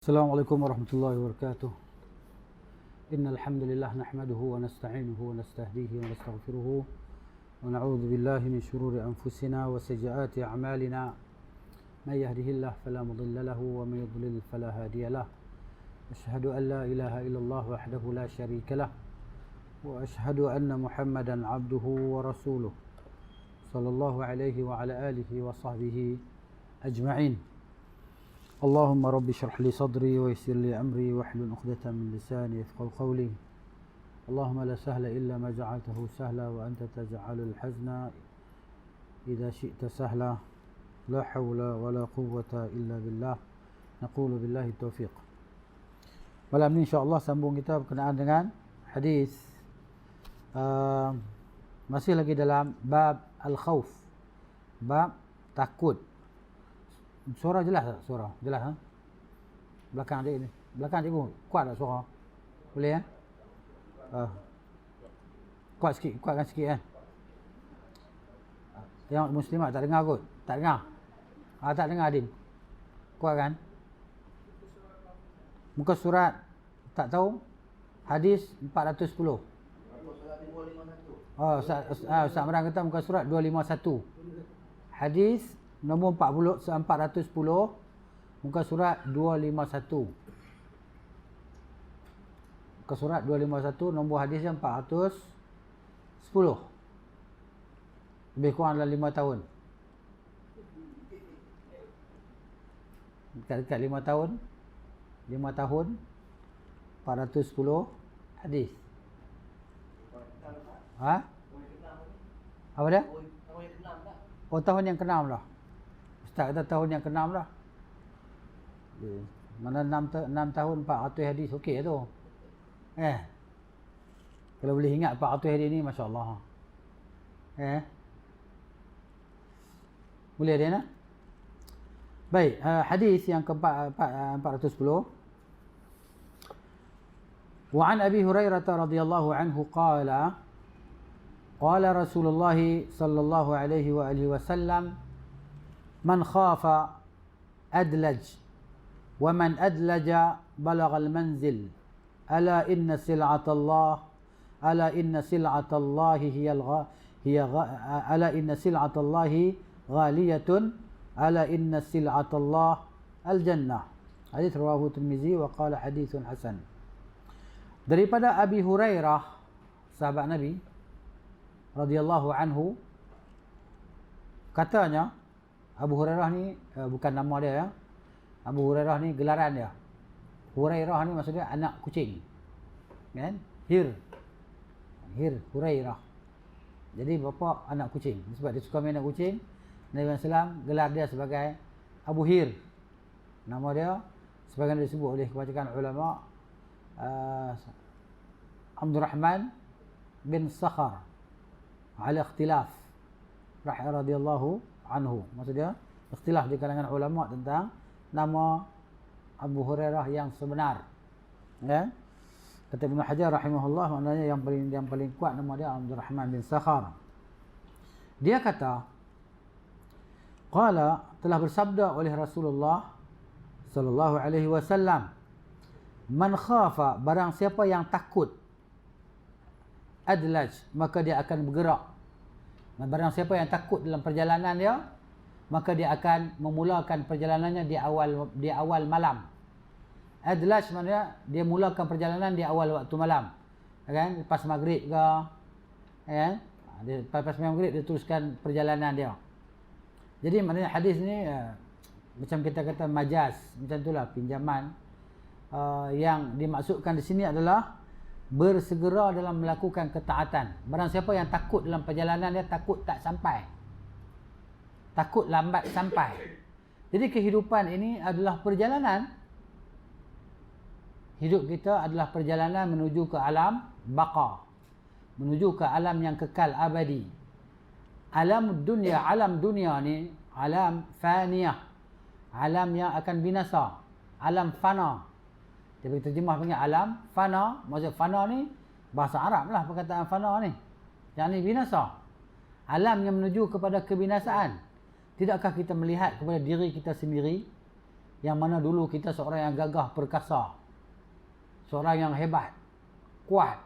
السلام عليكم ورحمة الله وبركاته. إن الحمد لله نحمده ونستعينه ونستهديه ونستغفره ونعوذ بالله من شرور أنفسنا وسيئات أعمالنا. من يهده الله فلا مضل له ومن يضلل فلا هادي له. أشهد أن لا إله إلا الله وحده لا شريك له وأشهد أن محمدا عبده ورسوله صلى الله عليه وعلى آله وصحبه أجمعين. اللهم رب اشرح لي صدري ويسر لي أمري واحلل عقدة من لساني يفقهوا قولي. اللهم لا سهل إلا ما جعلته سهلا وأنت تجعل الحزن إذا شئت سهلا. لا حول ولا قوة إلا بالله. نقول بالله التوفيق. Malam ni insya-Allah sambung kita berkenaan dengan hadis masih lagi dalam bab al-khauf, bab takut. Suara jelas tak? Suara jelas ha? Belakang dia ni. Belakang cikgu kuat tak suara? Boleh kan? Kuat sikit, kuatkan sikit kan? Yang muslimat tak dengar kot? Tak dengar? Tak dengar Adin? Kuat kan? Muka surat tak tahu? Hadis 410. Ustaz Amran kata muka surat 251. Hadis nombor 410, muka surat 251. Muka surat 251, nombor hadisnya 410. Lebih kurang dalam 5 tahun. Dekat-dekat 5 tahun. 5 tahun 410 hadis. Apa dia? Oh, tahun yang ke-6 lah. Ustaz kata tahun yang ke-6 lah. Mana 6 tahun 400 hadis okey tu. Kalau boleh ingat 400 hadis ni masya-Allah. Boleh dia nak? Baik, hadis yang ke-410. Wa an Abi Hurairah radhiyallahu anhu qala qala Rasulullah sallallahu alaihi wa alihi wasallam man khafa adlaj wa man adlaja balagha al-manzil ala inna sil'atallah ala inna sil'atallahi ala inna sil'atallahi ghaliyatun ala inna sil'atallah al-jannah. Hadis rawahu Tirmizi wa qala hadithun hasan. Daripada Abi Hurairah sahabat Nabi radhiyallahu anhu, katanya, Abu Hurairah ni bukan nama dia ya. Abu Hurairah ni gelaran dia. Hurairah ni maksudnya anak kucing. Kan? Hir Hurairah. Jadi bapa anak kucing. Sebab dia suka main anak kucing, Nabi SAW gelar dia sebagai Abu Hir. Nama dia sebagaimana disebut oleh kebanyakan ulama, Abdul Rahman bin Sakhar ala ikhtilaf radhiyallahu anhu. Maksudnya ikhtilaf di kalangan ulama tentang nama Abu Hurairah yang sebenar. Ya. Kata Ibnu Hajar rahimahullah, maknanya yang paling kuat nama dia Abdul Rahman bin Sakhar. Dia kata, qala, telah bersabda oleh Rasulullah sallallahu alaihi wasallam, man khafa, barang siapa yang takut, adlaj, maka dia akan bergerak. Barang siapa yang takut dalam perjalanan dia, maka dia akan memulakan perjalanannya di awal malam. Adlaj maknanya dia mulakan perjalanan di awal waktu malam. Kan? Lepas maghrib ke, kan? Lepas maghrib dia teruskan perjalanan dia. Jadi maknanya hadis ni macam kita kata majaz, macam itulah pinjaman. Yang dimaksudkan di sini adalah bersegera dalam melakukan ketaatan. Barang siapa yang takut dalam perjalanan dia, takut tak sampai, takut lambat sampai. Jadi kehidupan ini adalah perjalanan. Hidup kita adalah perjalanan menuju ke alam baqa, menuju ke alam yang kekal abadi. Alam dunia ni alam faniyah, alam yang akan binasa, alam fana. Dia bagi terjemah panggil alam fana. Maksud fana ni bahasa Arab lah perkataan fana ni. Yang ni binasa. Alam yang menuju kepada kebinasaan. Tidakkah kita melihat kepada diri kita sendiri Yang mana dulu kita seorang yang gagah perkasa, seorang yang hebat, kuat.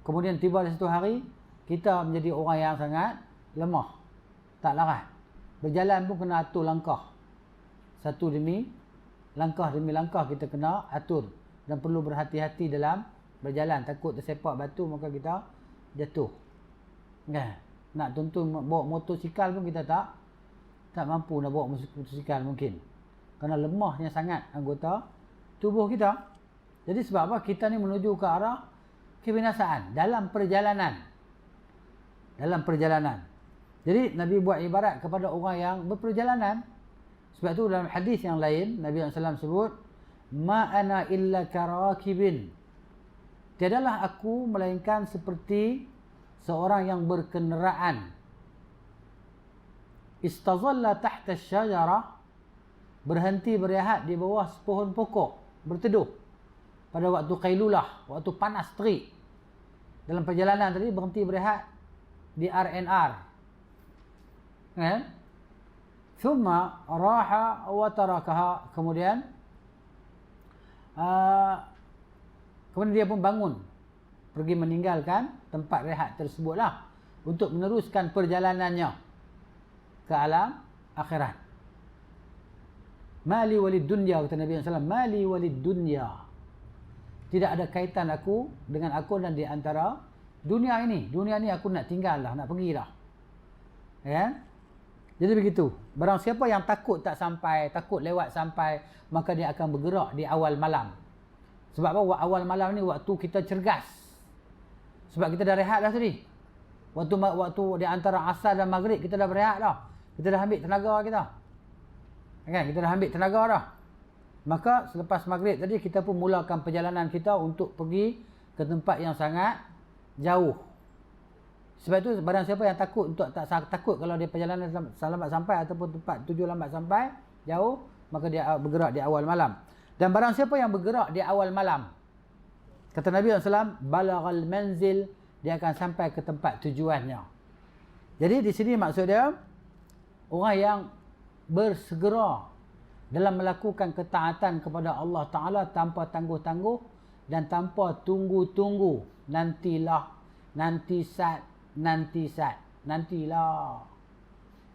Kemudian tiba di satu hari, kita menjadi orang yang sangat lemah, tak larat. Berjalan pun kena atur langkah. Satu demi langkah kita kena atur. Dan perlu berhati-hati dalam berjalan. Takut tersepak batu maka kita jatuh. Nak tuntun bawa motosikal pun kita tak mampu nak bawa motosikal mungkin. Kerana lemahnya sangat anggota tubuh kita. Jadi sebab apa? Kita ni menuju ke arah kebinasaan dalam perjalanan. Jadi Nabi buat ibarat kepada orang yang berperjalanan. Sebab tu dalam hadis yang lain Nabi SAW sebut, ma ana illa karakibin. Tiadalah aku melainkan seperti seorang yang berkenderaan. Istazalla tahta syajarah, berhenti berehat di bawah sepohon pokok, berteduh pada waktu qailulah, waktu panas terik. Dalam perjalanan tadi berhenti berehat di R&R. Thumma raha wa tarakaha, kemudian dia pun bangun, pergi meninggalkan tempat rehat tersebutlah untuk meneruskan perjalanannya ke alam akhirat. Mali walid dunya, kata Nabi SAW, mali walid dunya. Tidak ada kaitan aku dengan aku dan di antara dunia ini. Dunia ini aku nak tinggal lah, nak pergi lah. Jadi begitu. Barang siapa yang takut tak sampai, takut lewat sampai, maka dia akan bergerak di awal malam. Sebab apa? Awal malam ni waktu kita cergas. Sebab kita dah rehat dah tadi. Waktu di antara asar dan maghrib kita dah berehat dah. Kita dah ambil tenaga kita. Kita dah ambil tenaga dah. Maka selepas maghrib tadi kita pun mulakan perjalanan kita untuk pergi ke tempat yang sangat jauh. Sebab itu barang siapa yang takut kalau dia perjalanan lambat sampai ataupun tempat tuju lambat sampai jauh, maka dia bergerak di awal malam. Dan barang siapa yang bergerak di awal malam, kata Nabi SAW, balaghal manzil, dia akan sampai ke tempat tujuannya. Jadi di sini maksud dia orang yang bersegera dalam melakukan ketaatan kepada Allah Ta'ala tanpa tangguh-tangguh dan tanpa tunggu-tunggu. Nantilah.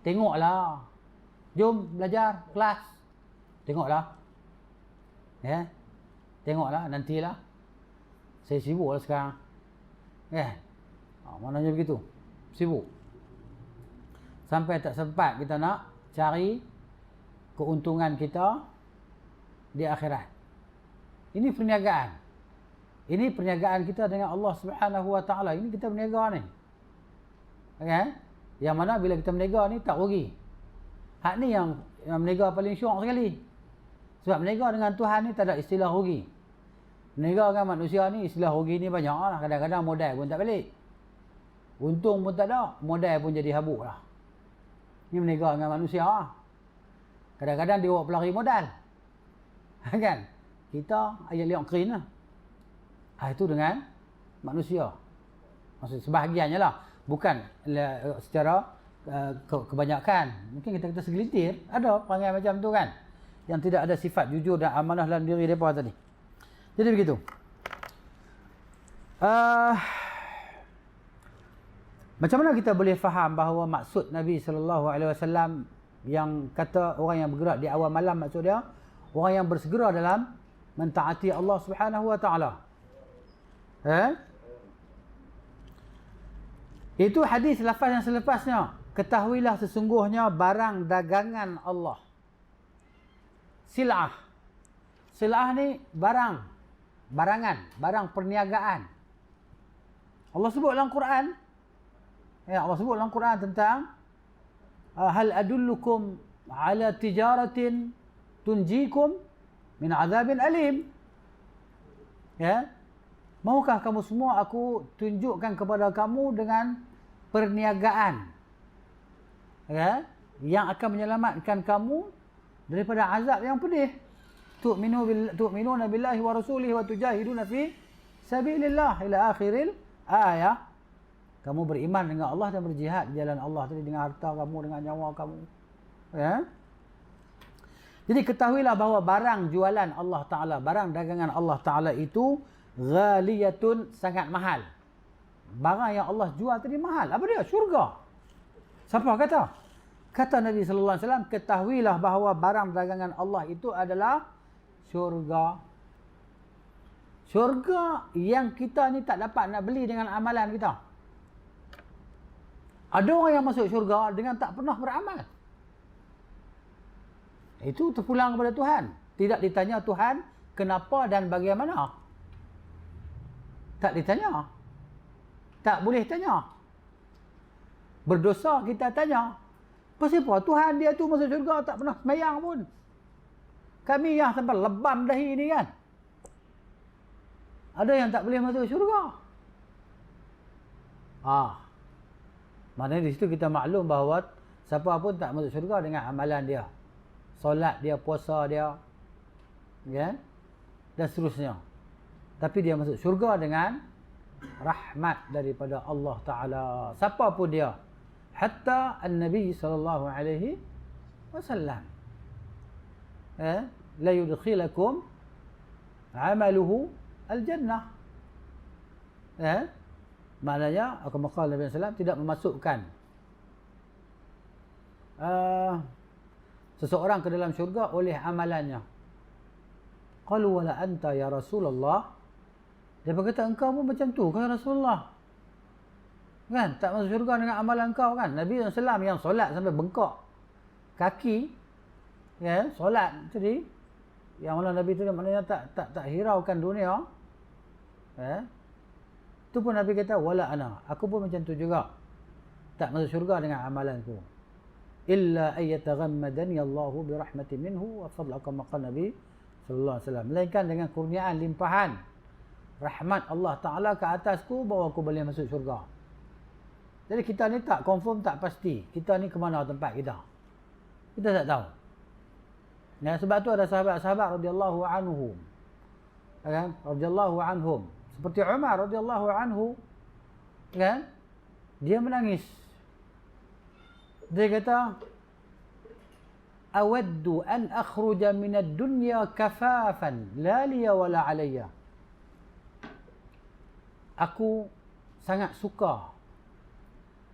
Tengoklah. Jom belajar kelas. Tengoklah. Tengoklah, nantilah. Saya sibuk lah sekarang. Maknanya begitu. Sibuk. Sampai tak sempat kita nak cari keuntungan kita di akhirat. Ini perniagaan. Ini perniagaan kita dengan Allah Subhanahu Wa Taala. Ini kita berniaga ni. Yang mana bila kita berniaga ni tak rugi. Hak ni yang berniaga paling syok sekali. Sebab berniaga dengan Tuhan ni tak ada istilah rugi. Berniaga dengan manusia ni istilah rugi ni banyak lah. Kadang-kadang modal pun tak balik. Untung pun tak ada. Modal pun jadi habuk lah. Ni berniaga dengan manusia lah. Kadang-kadang dia bawa pelari modal. Kita ayat liok kering lah. Itu dengan manusia. Maksud sebahagiannya lah. Bukan secara kebanyakan. Mungkin kita segelintir. Ada perangai macam tu kan. Yang tidak ada sifat jujur dan amanah dalam diri mereka tadi. Jadi begitu. Macam mana kita boleh faham bahawa maksud Nabi SAW yang kata orang yang bergerak di awal malam, maksud dia orang yang bersegera dalam mentaati Allah Subhanahu Wa Taala. Itu hadis lafaz yang selepasnya. Ketahuilah sesungguhnya barang dagangan Allah. Sil'ah. Sil'ah ni barang. Barangan. Barang perniagaan. Allah sebut dalam Quran. Allah sebut dalam Quran tentang hal adullukum ala tijaratin tunjikum min azabin alim. Maukah kamu semua aku tunjukkan kepada kamu dengan perniagaan yang akan menyelamatkan kamu daripada azab yang pedih. Tu'minuna billahi wa rasulihi wa tujahiduna fi sabilillah ila akhiril ayah. Kamu beriman dengan Allah dan berjihad di jalan Allah tadi dengan harta kamu, dengan nyawa kamu. Jadi ketahuilah bahawa barang jualan Allah Ta'ala, barang dagangan Allah Ta'ala itu ghaliyatun, sangat mahal. Barang yang Allah jual tadi mahal. Apa dia? Syurga. Siapa kata? Kata Nabi sallallahu alaihi wasallam, ketahuilah bahawa barang dagangan Allah itu adalah syurga. Syurga yang kita ni tak dapat nak beli dengan amalan kita. Ada orang yang masuk syurga dengan tak pernah beramal. Itu terpulang kepada Tuhan. Tidak ditanya Tuhan kenapa dan bagaimana. Tak ditanya. Tak boleh tanya. Berdosa kita tanya. Kenapa Tuhan dia tu masuk syurga tak pernah semayang pun. Kami yang sampai lebam dahi ni kan. Ada yang tak boleh masuk syurga. Maknanya di situ kita maklum bahawa siapa pun tak masuk syurga dengan amalan dia. Solat dia, puasa dia, kan? Dan seterusnya. Tapi dia masuk syurga dengan rahmat daripada Allah Ta'ala. Siapa pun dia. Hatta An-Nabi sallallahu alaihi wasallam. La yudkhilakum amaluhu al-jannah. Maknanya, maka Nabi SAW tidak memasukkan seseorang ke dalam syurga oleh amalannya. Qalu wala anta ya Rasulullah. Dia berkata, engkau pun macam tu kan Rasulullah. Kan? Tak masuk syurga dengan amalan engkau kan? Nabi SAW yang solat sampai bengkak kaki, ya, solat tadi, yang mana Nabi tu maknanya tak hiraukan dunia. Tu pun Nabi kata, wala ana. Aku pun macam tu juga. Tak masuk syurga dengan amalanku. Illa ayyataghammadani Allahu birahmatin minhu wa fadla kama qala Nabi sallallahu alaihi wasallam. Melainkan dengan kurniaan limpahan rahmat Allah Ta'ala ke atasku, bahawa aku boleh masuk syurga. Jadi kita ni tak confirm, tak pasti. Kita ni ke mana tempat kita. Kita tak tahu. Ya, sebab tu ada sahabat-sahabat radhiyallahu anhum. Kan? Radhiyallahu anhum. Seperti Umar radhiyallahu anhu. Kan? Dia menangis. Dia kata, awaddu an akhruja minad dunya kafafan la liya wala alayya. Aku sangat suka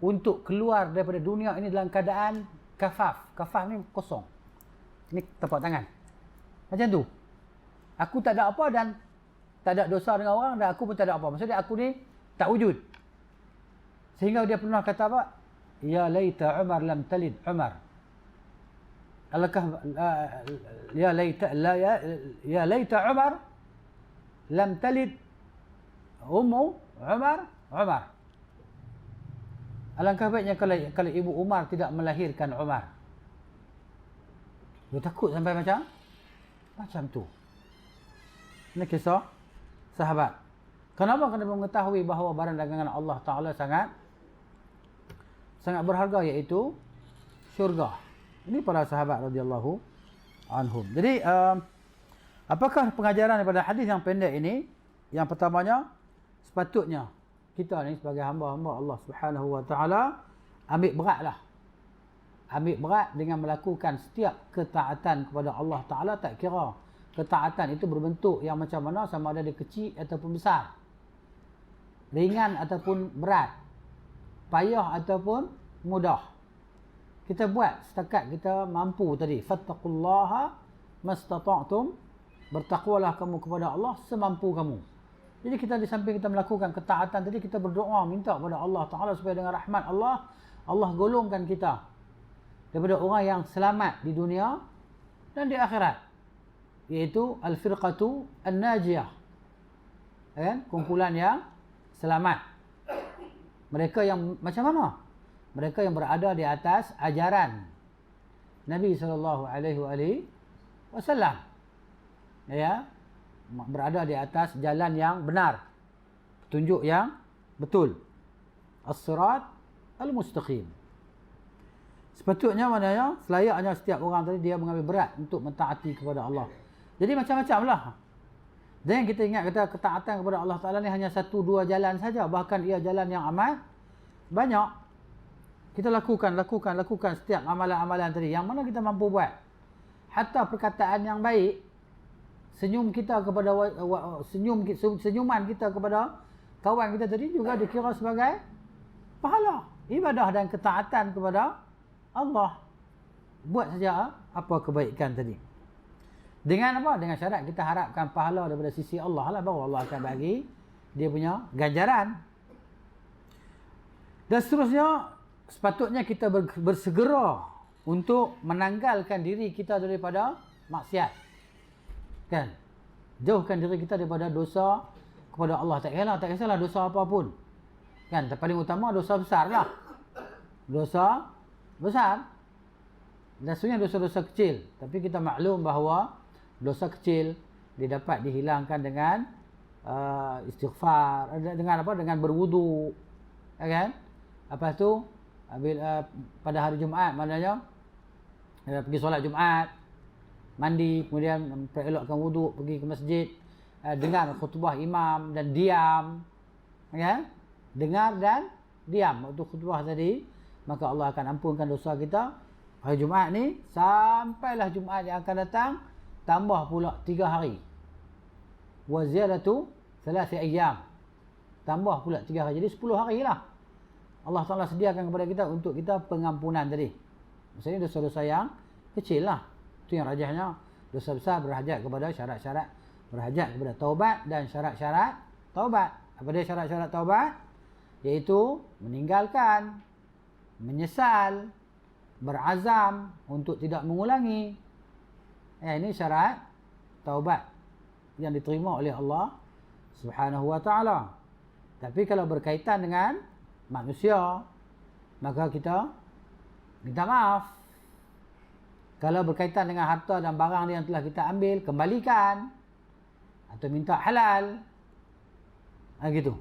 untuk keluar daripada dunia ini dalam keadaan kafaf. Kafaf ni kosong. Ni tapak tangan. Macam tu. Aku tak ada apa dan tak ada dosa dengan orang, dan aku pun tak ada apa. Maksudnya aku ni tak wujud. Sehingga dia pernah kata apa? Ya laita Umar lam talid Umar. Alakah ya laita Umar lam talid ummu Umar. Alangkah baiknya kalau ibu Umar tidak melahirkan Umar. Dia takut sampai macam tu. Ini kisah sahabat. Kenapa? Kerana mengetahui bahawa barang dagangan Allah Ta'ala sangat berharga, iaitu syurga. Ini para sahabat radhiyallahu anhum. Jadi apakah pengajaran daripada hadis yang pendek ini? Yang pertamanya, sepatutnya kita ni sebagai hamba-hamba Allah Subhanahu wa Ta'ala ambil beratlah. Ambil berat dengan melakukan setiap ketaatan kepada Allah Ta'ala. Tak kira ketaatan itu berbentuk yang macam mana, sama ada dia kecil ataupun besar, ringan ataupun berat, payah ataupun mudah. Kita buat setakat kita mampu tadi. Fattaqullaha mastata'tum. Bertakwalah kamu kepada Allah semampu kamu. Jadi kita di samping kita melakukan ketaatan tadi, kita berdoa minta kepada Allah Ta'ala supaya dengan rahmat Allah, Allah golongkan kita daripada orang yang selamat di dunia dan di akhirat, iaitu al-firqatu an-najiyah, kan? Kumpulan yang selamat. Mereka yang macam mana? Mereka yang berada di atas ajaran Nabi SAW, ya, berada di atas jalan yang benar, petunjuk yang betul, as-sirat al-mustaqim. Sepatutnya maknanya selayaknya setiap orang tadi dia mengambil berat untuk mentaati kepada Allah. Jadi macam-macam lah. Jangan kita ingat kata ketaatan kepada Allah Ta'ala ni hanya 1-2 jalan saja, bahkan ia jalan yang amat banyak. Kita lakukan setiap amalan-amalan tadi yang mana kita mampu buat. hatta perkataan yang baik, senyum kita kepada senyuman kita kepada kawan kita tadi juga dikira sebagai pahala ibadah dan ketaatan kepada Allah. Buat saja apa kebaikan tadi. Dengan apa? Dengan syarat kita harapkan pahala daripada sisi Allah lah, baru Allah akan bagi dia punya ganjaran. Dan seterusnya, sepatutnya kita bersegera untuk menanggalkan diri kita daripada maksiat. Kan? Jauhkan diri kita daripada dosa kepada Allah. Tak kisahlah dosa apapun. Kan? Paling utama dosa besar lah. Dosa besar. Dan sebenarnya dosa-dosa kecil. Tapi kita maklum bahawa dosa kecil dia dapat dihilangkan dengan istighfar, dengan apa? Dengan berwudu. Kan? Lepas tu pada hari Jumaat, maknanya pergi solat Jumaat, mandi, kemudian elokkan wuduk, pergi ke masjid, dengar khutbah imam dan diam, ya? Dengar dan diam waktu khutbah tadi, maka Allah akan ampunkan dosa kita hari Jumaat ni sampailah Jumaat yang akan datang, tambah pula 3 hari. Wa ziyadatu 3 ayyam. Tambah pula 3 hari. Jadi 10 hari lah Allah Ta'ala sediakan kepada kita untuk kita pengampunan tadi. Maksudnya dosa-dosa yang kecil lah. Itu yang rajahnya. Dosa besar berhajat kepada syarat-syarat, berhajat kepada taubat dan syarat-syarat taubat. Apa dia syarat-syarat taubat? Iaitu meninggalkan, menyesal, berazam untuk tidak mengulangi. Ini syarat taubat yang diterima oleh Allah Subhanahu wa ta'ala. Tapi kalau berkaitan dengan manusia, maka kita minta maaf. Kalau berkaitan dengan harta dan barang yang telah kita ambil, kembalikan atau minta halal. Gitu.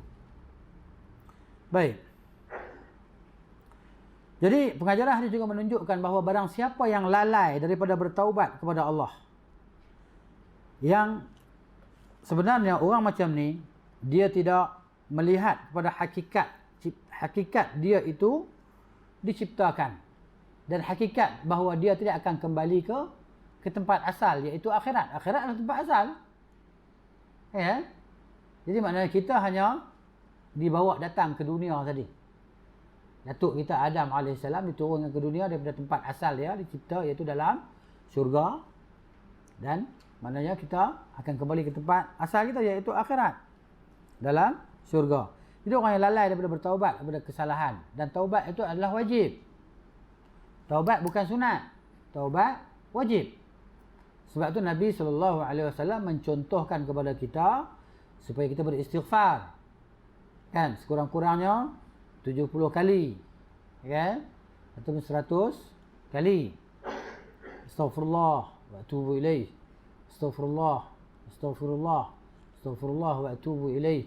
Baik. Jadi pengajaran ini juga menunjukkan bahawa barang siapa yang lalai daripada bertaubat kepada Allah, yang sebenarnya orang macam ni, dia tidak melihat kepada hakikat dia itu diciptakan, dan hakikat bahawa dia tidak akan kembali ke tempat asal, iaitu akhirat. Akhirat adalah tempat asal. Ya. Jadi maknanya kita hanya dibawa datang ke dunia tadi. Datuk kita Adam AS diturunkan ke dunia daripada tempat asal dia dicipta, iaitu dalam syurga, dan maknanya kita akan kembali ke tempat asal kita, iaitu akhirat, dalam syurga. Jadi orang yang lalai daripada bertaubat daripada kesalahan, dan taubat itu adalah wajib. Taubat bukan sunat, taubat wajib. Sebab tu Nabi SAW mencontohkan kepada kita supaya kita beristighfar, kan, sekurang-kurangnya 70 kali, kan, atau 100 kali. Astaghfirullah wa atubu ilaih, astaghfirullah, astaghfirullah, astaghfirullah wa atubu ilaih.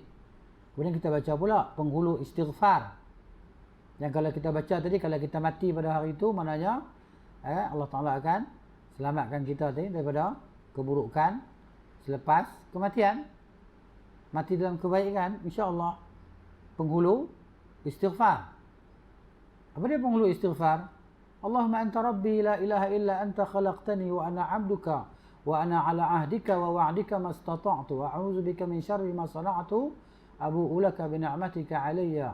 Kemudian kita baca pula penghulu istighfar. Yang kalau kita baca tadi, kalau kita mati pada hari itu, maknanya Allah Ta'ala akan selamatkan kita tadi daripada keburukan selepas kematian. Mati dalam kebaikan, insya-Allah. Penghulu istighfar. Apa dia penghulu istighfar? Allahumma anta rabbi la ilaha illa anta khalaqtani wa ana 'abduka wa ana 'ala 'ahdika wa wa'dika mastata'tu wa a'udzu bika min syarri ma sana'tu abu'u laka bi ni'matika 'alayya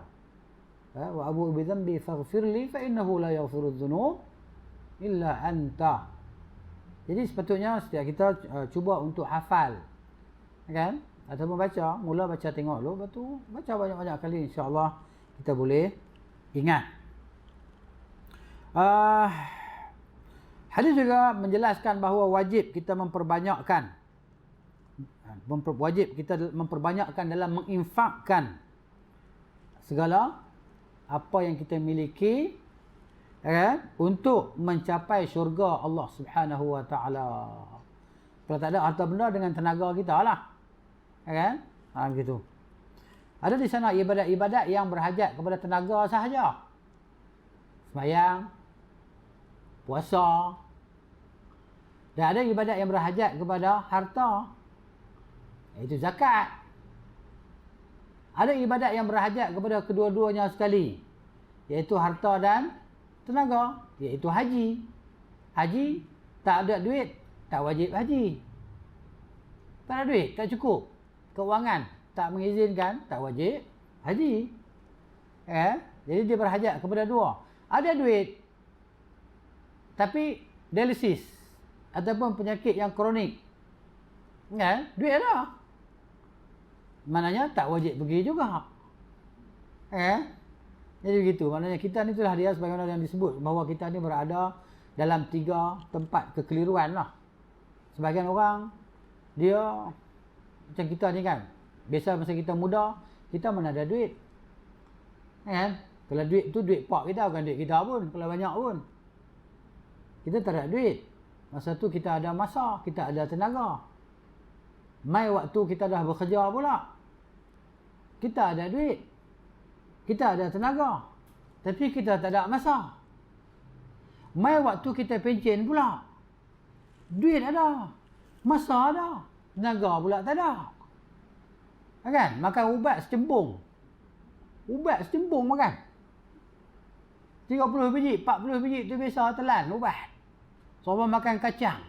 wa abu'u bi dhanbi faghfir li fa innahu la yaghfiru dhunub illa anta. Jadi sepatutnya setiap kita cuba untuk hafal, kan, ataupun baca, mula baca tengok dulu, lepas tu baca banyak-banyak kali, insya-Allah kita boleh ingat. Hadis juga menjelaskan bahawa wajib kita memperbanyakkan dalam menginfakkan segala apa yang kita miliki, kan, untuk mencapai syurga Allah Subhanahu wa ta'ala. Kalau tak ada harta benda, dengan tenaga kita lah, kan, begitu. Ada di sana ibadat-ibadat yang berhajat kepada tenaga sahaja. Sembahyang, puasa. Dan ada ibadat yang berhajat kepada harta, iaitu zakat. Ada ibadat yang berhajat kepada kedua-duanya sekali, iaitu harta dan tenaga, iaitu haji. Haji Tak ada duit, tak wajib haji. Tak ada duit, tak cukup. Keuangan tak mengizinkan, tak wajib haji. Jadi dia berhajat kepada dua. Ada duit, tapi dialisis ataupun penyakit yang kronik, duit ada, maknanya tak wajib pergi juga. Jadi begitu. Maknanya kita ni itulah dia sebagaimana yang disebut bahawa kita ni berada dalam 3 tempat kekeliruan lah. Sebagian orang dia macam kita ni kan, biasa masa kita muda kita mana ada duit, kalau duit tu duit pak kita, bukan duit kita pun, kalau banyak pun kita tak ada duit. Masa tu kita ada masa, kita ada tenaga. Mai waktu kita dah bekerja pula, kita ada duit, kita ada tenaga, tapi kita tak ada masa. Mai waktu kita pencen pula, duit ada, masa ada, tenaga pula tak ada. Kan? Makan ubat secembung. Ubat secembung makan. 30 biji, 40 biji tu biasa telan ubat. Sama makan kacang.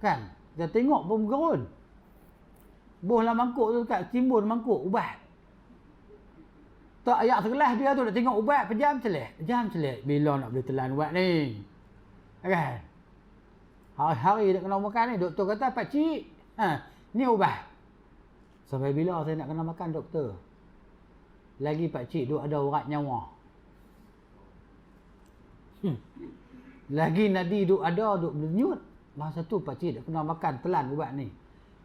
Kan? Kita tengok pun bergerun. Bohlah mangkuk tu dekat timbun mangkuk ubat. Tak ayak segelas dia tu dah tengok ubat pejam celik. Bila nak boleh telan ubat ni? Kan? Hari-hari nak kena makan ni, doktor kata pakcik, ni ubat. Sampai bila saya nak kena makan doktor? Lagi pakcik duk ada urat nyawa. Lagi nadi duk ada, duk berdenyut. Masa tu pakcik dah kena makan telan ubat ni.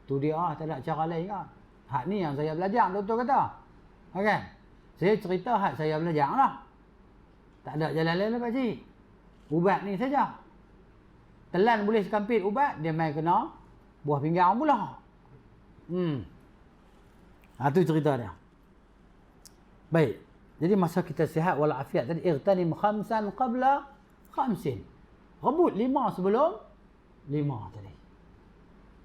Tu dia, tak ada cara lain kan. Hak ni yang saya belajar, doktor kata. Kan? Saya cerita hak saya belajar lah. Tak ada jalan lain lah pakcik. Ubat ni saja. Telan boleh sekampit ubat, dia main kena buah pinggang pula. Tu cerita dia. Baik. Jadi masa kita sihat walafiat tadi, irtanim khamsan qabla khamsin. Rebut 5 sebelum 5 tadi.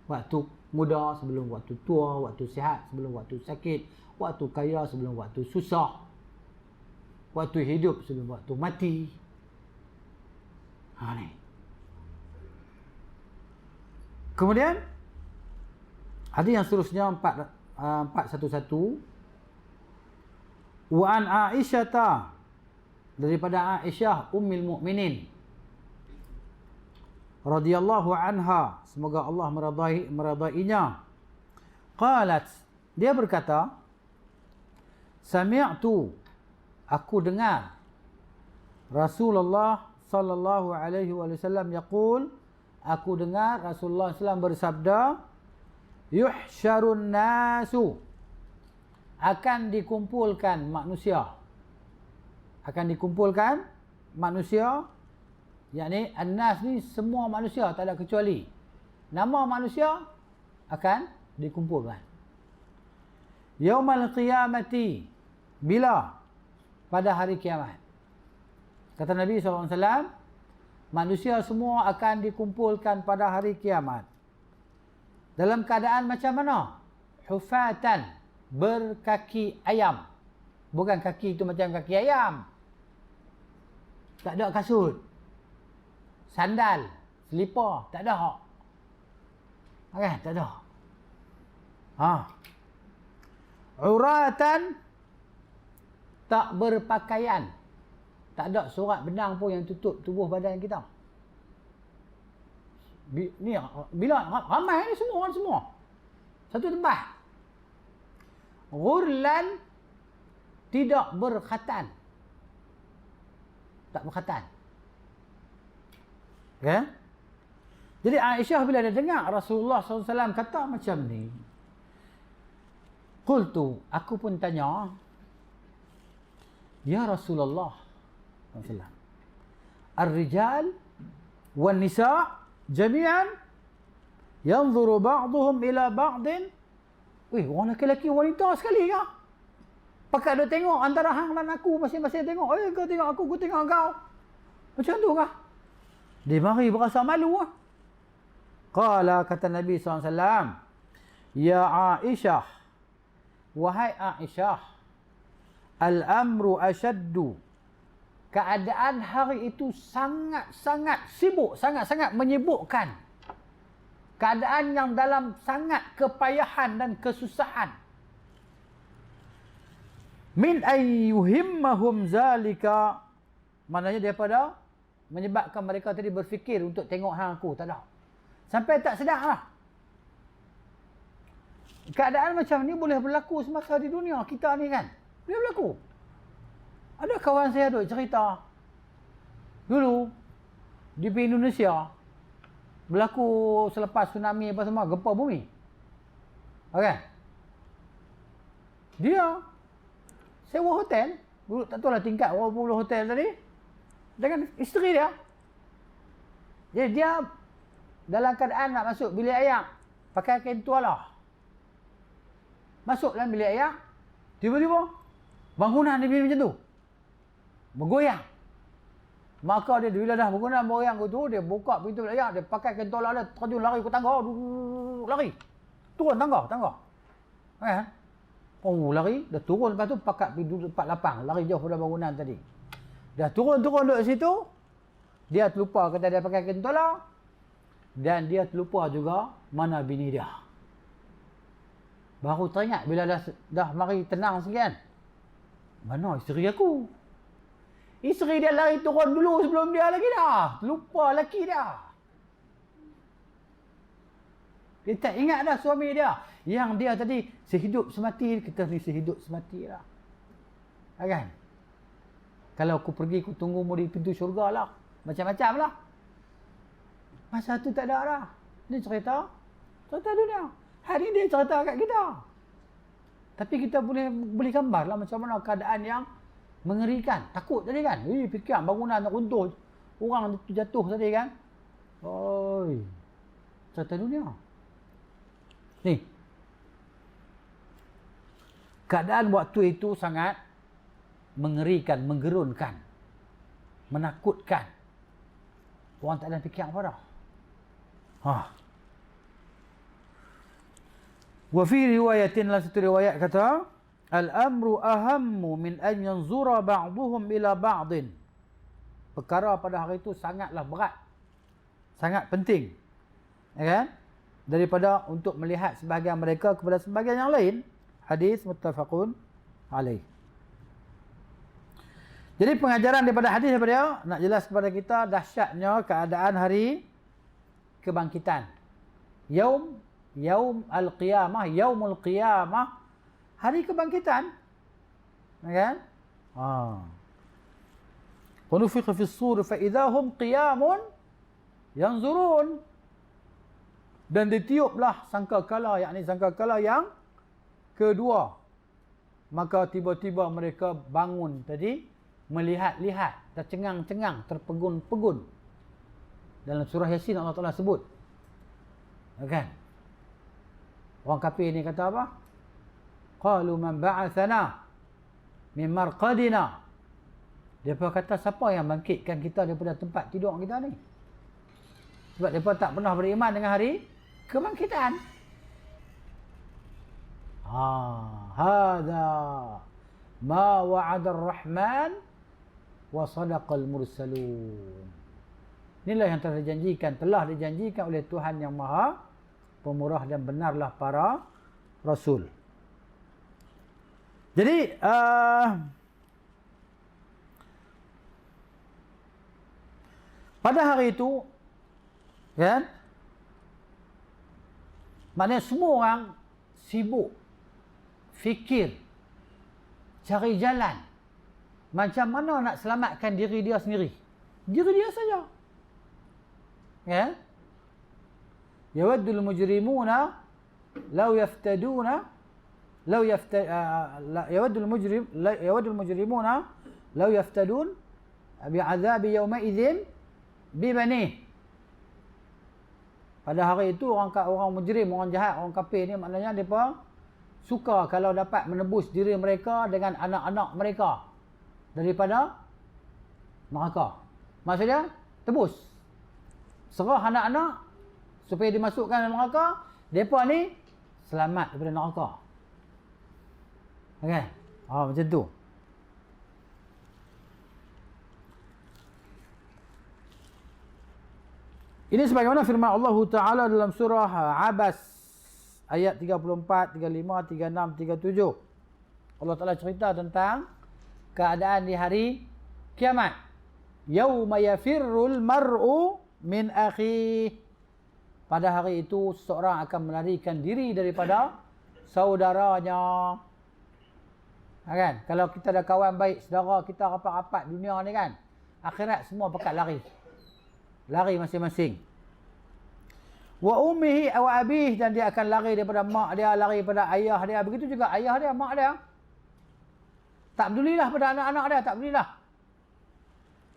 Waktu muda sebelum waktu tua, waktu sihat sebelum waktu sakit, waktu kaya sebelum waktu susah, waktu hidup sebelum waktu mati. Ni. Kemudian ada yang seterusnya 411. Wa an Aisyah, daripada Aisyah ummul mukminin radhiyallahu anha, semoga Allah meridainya. Qalat, dia berkata, sami'tu, aku dengar Rasulullah sallallahu alaihi wasallam yaqul, aku dengar Rasulullah SAW bersabda, yuhsyarun nasu, akan dikumpulkan manusia. Akan dikumpulkan manusia, yakni an-nas ni semua manusia, tak ada kecuali. Nama manusia akan dikumpulkan. Yaumal qiyamati, bila? Pada hari kiamat. Kata Nabi SAW, manusia semua akan dikumpulkan pada hari kiamat. Dalam keadaan macam mana? Hufatan, berkaki ayam. Bukan kaki itu macam kaki ayam. Tak ada kasut, sandal, selipar, tak ada. Kan? Tak ada. Uratan, tak berpakaian. Tak ada surat benang pun yang tutup tubuh badan kita. Ni bila ramai ni semua satu tempat. Ghurlan, tidak berkhatan. Tak berkhatan. Okay? Jadi Aisyah bila dia dengar Rasulullah SAW kata macam ni, qultu, aku pun tanya, ya Rasulullah SAW, ar-rijal wan nisa' jami'an yanzuru ba'duhum ila ba'din. Orang lelaki wanita sekali kah? Pakat dia tengok antara hang dan aku, masing-masing tengok. Kau tengok aku tengok kau. Macam tu kah? Dia mari berasa malu lah. Qala, kata Nabi SAW, ya Aisyah, wahai Aisyah, al-amru ashaddu keadaan hari itu sangat-sangat sibuk, sangat-sangat menyibukkan. Keadaan yang dalam sangat kepayahan dan kesusahan. Min ayyuhimmahum zalika, maknanya daripada menyebabkan mereka tadi berfikir untuk tengok hang aku, tak ada. Sampai tak sedar lah. Keadaan macam ni boleh berlaku semasa di dunia kita ni kan. Boleh berlaku. Ada kawan saya duk cerita. Dulu di Indonesia berlaku selepas tsunami apa semua, gempa bumi. Okey. Dia sewa hotel, dulu tak tahulah tingkat berapa puluh hotel tadi, dengan isteri dia. Jadi dia dalam keadaan nak masuk bilik air, pakai kain tualah. Masuk dalam bilik air, tiba-tiba bangunan dia macam tu bergoyang. Maka dia bila dah bangunan bergoyang tu, dia buka pintu bilik air, dia pakai kain tualah dia, terjun lari ke tangga, lari. Turun tangga. Kan? Oh, lari, dah turun, lepas tu pakat pergi duduk tempat lapang, lari jauh pada bangunan tadi. Dah turun duduk situ, dia terlupa kata dia pakai kain tualah, dan dia terlupa juga mana bini dia. Baru teringat bila dah mari tenang sikit kan. Mana isteri aku? Isteri dia lari turun dulu sebelum dia lagi dah. Terlupa lelaki dia. Dia tak ingat dah suami dia. Yang dia tadi sehidup semati, kita ni sehidup semati lah. Kan? Kalau aku pergi, aku tunggu mu di pintu syurga lah. Macam-macam lah. Masa tu tak ada dah. Ni cerita dunia. Hari ni dia cerita kat kita. Tapi kita boleh gambar lah macam mana keadaan yang mengerikan. Takut tadi kan. Fikir bangunan nak runtuh. Orang jatuh tadi kan. Oi. Cerita dunia. Ni. Keadaan waktu itu sangat mengerikan, menggerunkan, menakutkan. Orang tak ada fikir apa dah. Wa fi riwayatin, la satu riwayat kata, al-amru ahammu min an yanzura ba'duhum ila ba'din. Perkara pada hari itu sangatlah berat. Sangat penting. Ya kan? Daripada untuk melihat sebahagian mereka kepada sebahagian yang lain. Hadis muttafaqun alaih. Jadi pengajaran daripada hadis daripada dia nak jelas kepada kita dahsyatnya keadaan hari kebangkitan. Yaum al-qiyamah, yaumul qiyamah, hari kebangkitan. Kan? Wa nufikha fi as-sur fa idahum qiyamun yanzurun. Dan ditiuplah sangkakala, yakni sangkakala yang kedua. Maka tiba-tiba mereka bangun tadi, melihat-lihat, tercengang-cengang, terpegun-pegun. Dalam surah Yasin Allah Ta'ala sebut. Kan? Orang kafir ni kata apa? Qalu man ba'athana min marqadina. Depa kata siapa yang bangkitkan kita daripada tempat tidur kita ni? Sebab depa tak pernah beriman dengan hari kebangkitan. Hadza ma wa'ada ar-rahman wa sadaqa al-mursalun. Inilah yang telah dijanjikan oleh Tuhan yang Maha Pemurah dan benarlah para rasul. Jadi pada hari itu kan, maknanya semua orang sibuk fikir, cari jalan macam mana nak selamatkan diri dia sendiri. Diri dia saja. Ya? Yawaddul mujrimuna law yaftaduna yawaddul mujrimuna law yaftadun bi'adzabi yawma idzin bibani. Pada hari itu orang mujrim, orang jahat, orang kafir ni maknanya depa suka kalau dapat menebus diri mereka dengan anak-anak mereka daripada neraka. Maksudnya tebus. Serah anak-anak supaya dimasukkan dalam neraka, depa ni selamat daripada neraka. Okey. Macam tu. Ini sebagaimana firman Allah Ta'ala dalam surah Abas ayat 34, 35, 36, 37. Allah Ta'ala cerita tentang keadaan di hari kiamat. Yauma yafirrul mar'u min akhihi. Pada hari itu seseorang akan melarikan diri daripada saudaranya. Kan? Kalau kita ada kawan baik, saudara kita rapat-rapat dunia ni kan, akhirat semua pekat lari. Lari masing-masing. Wa ummihi wa abih, dan dia akan lari daripada mak dia, lari daripada ayah dia. Begitu juga ayah dia, mak dia. Tak pedulilah pada anak-anak dia, tak pedulilah.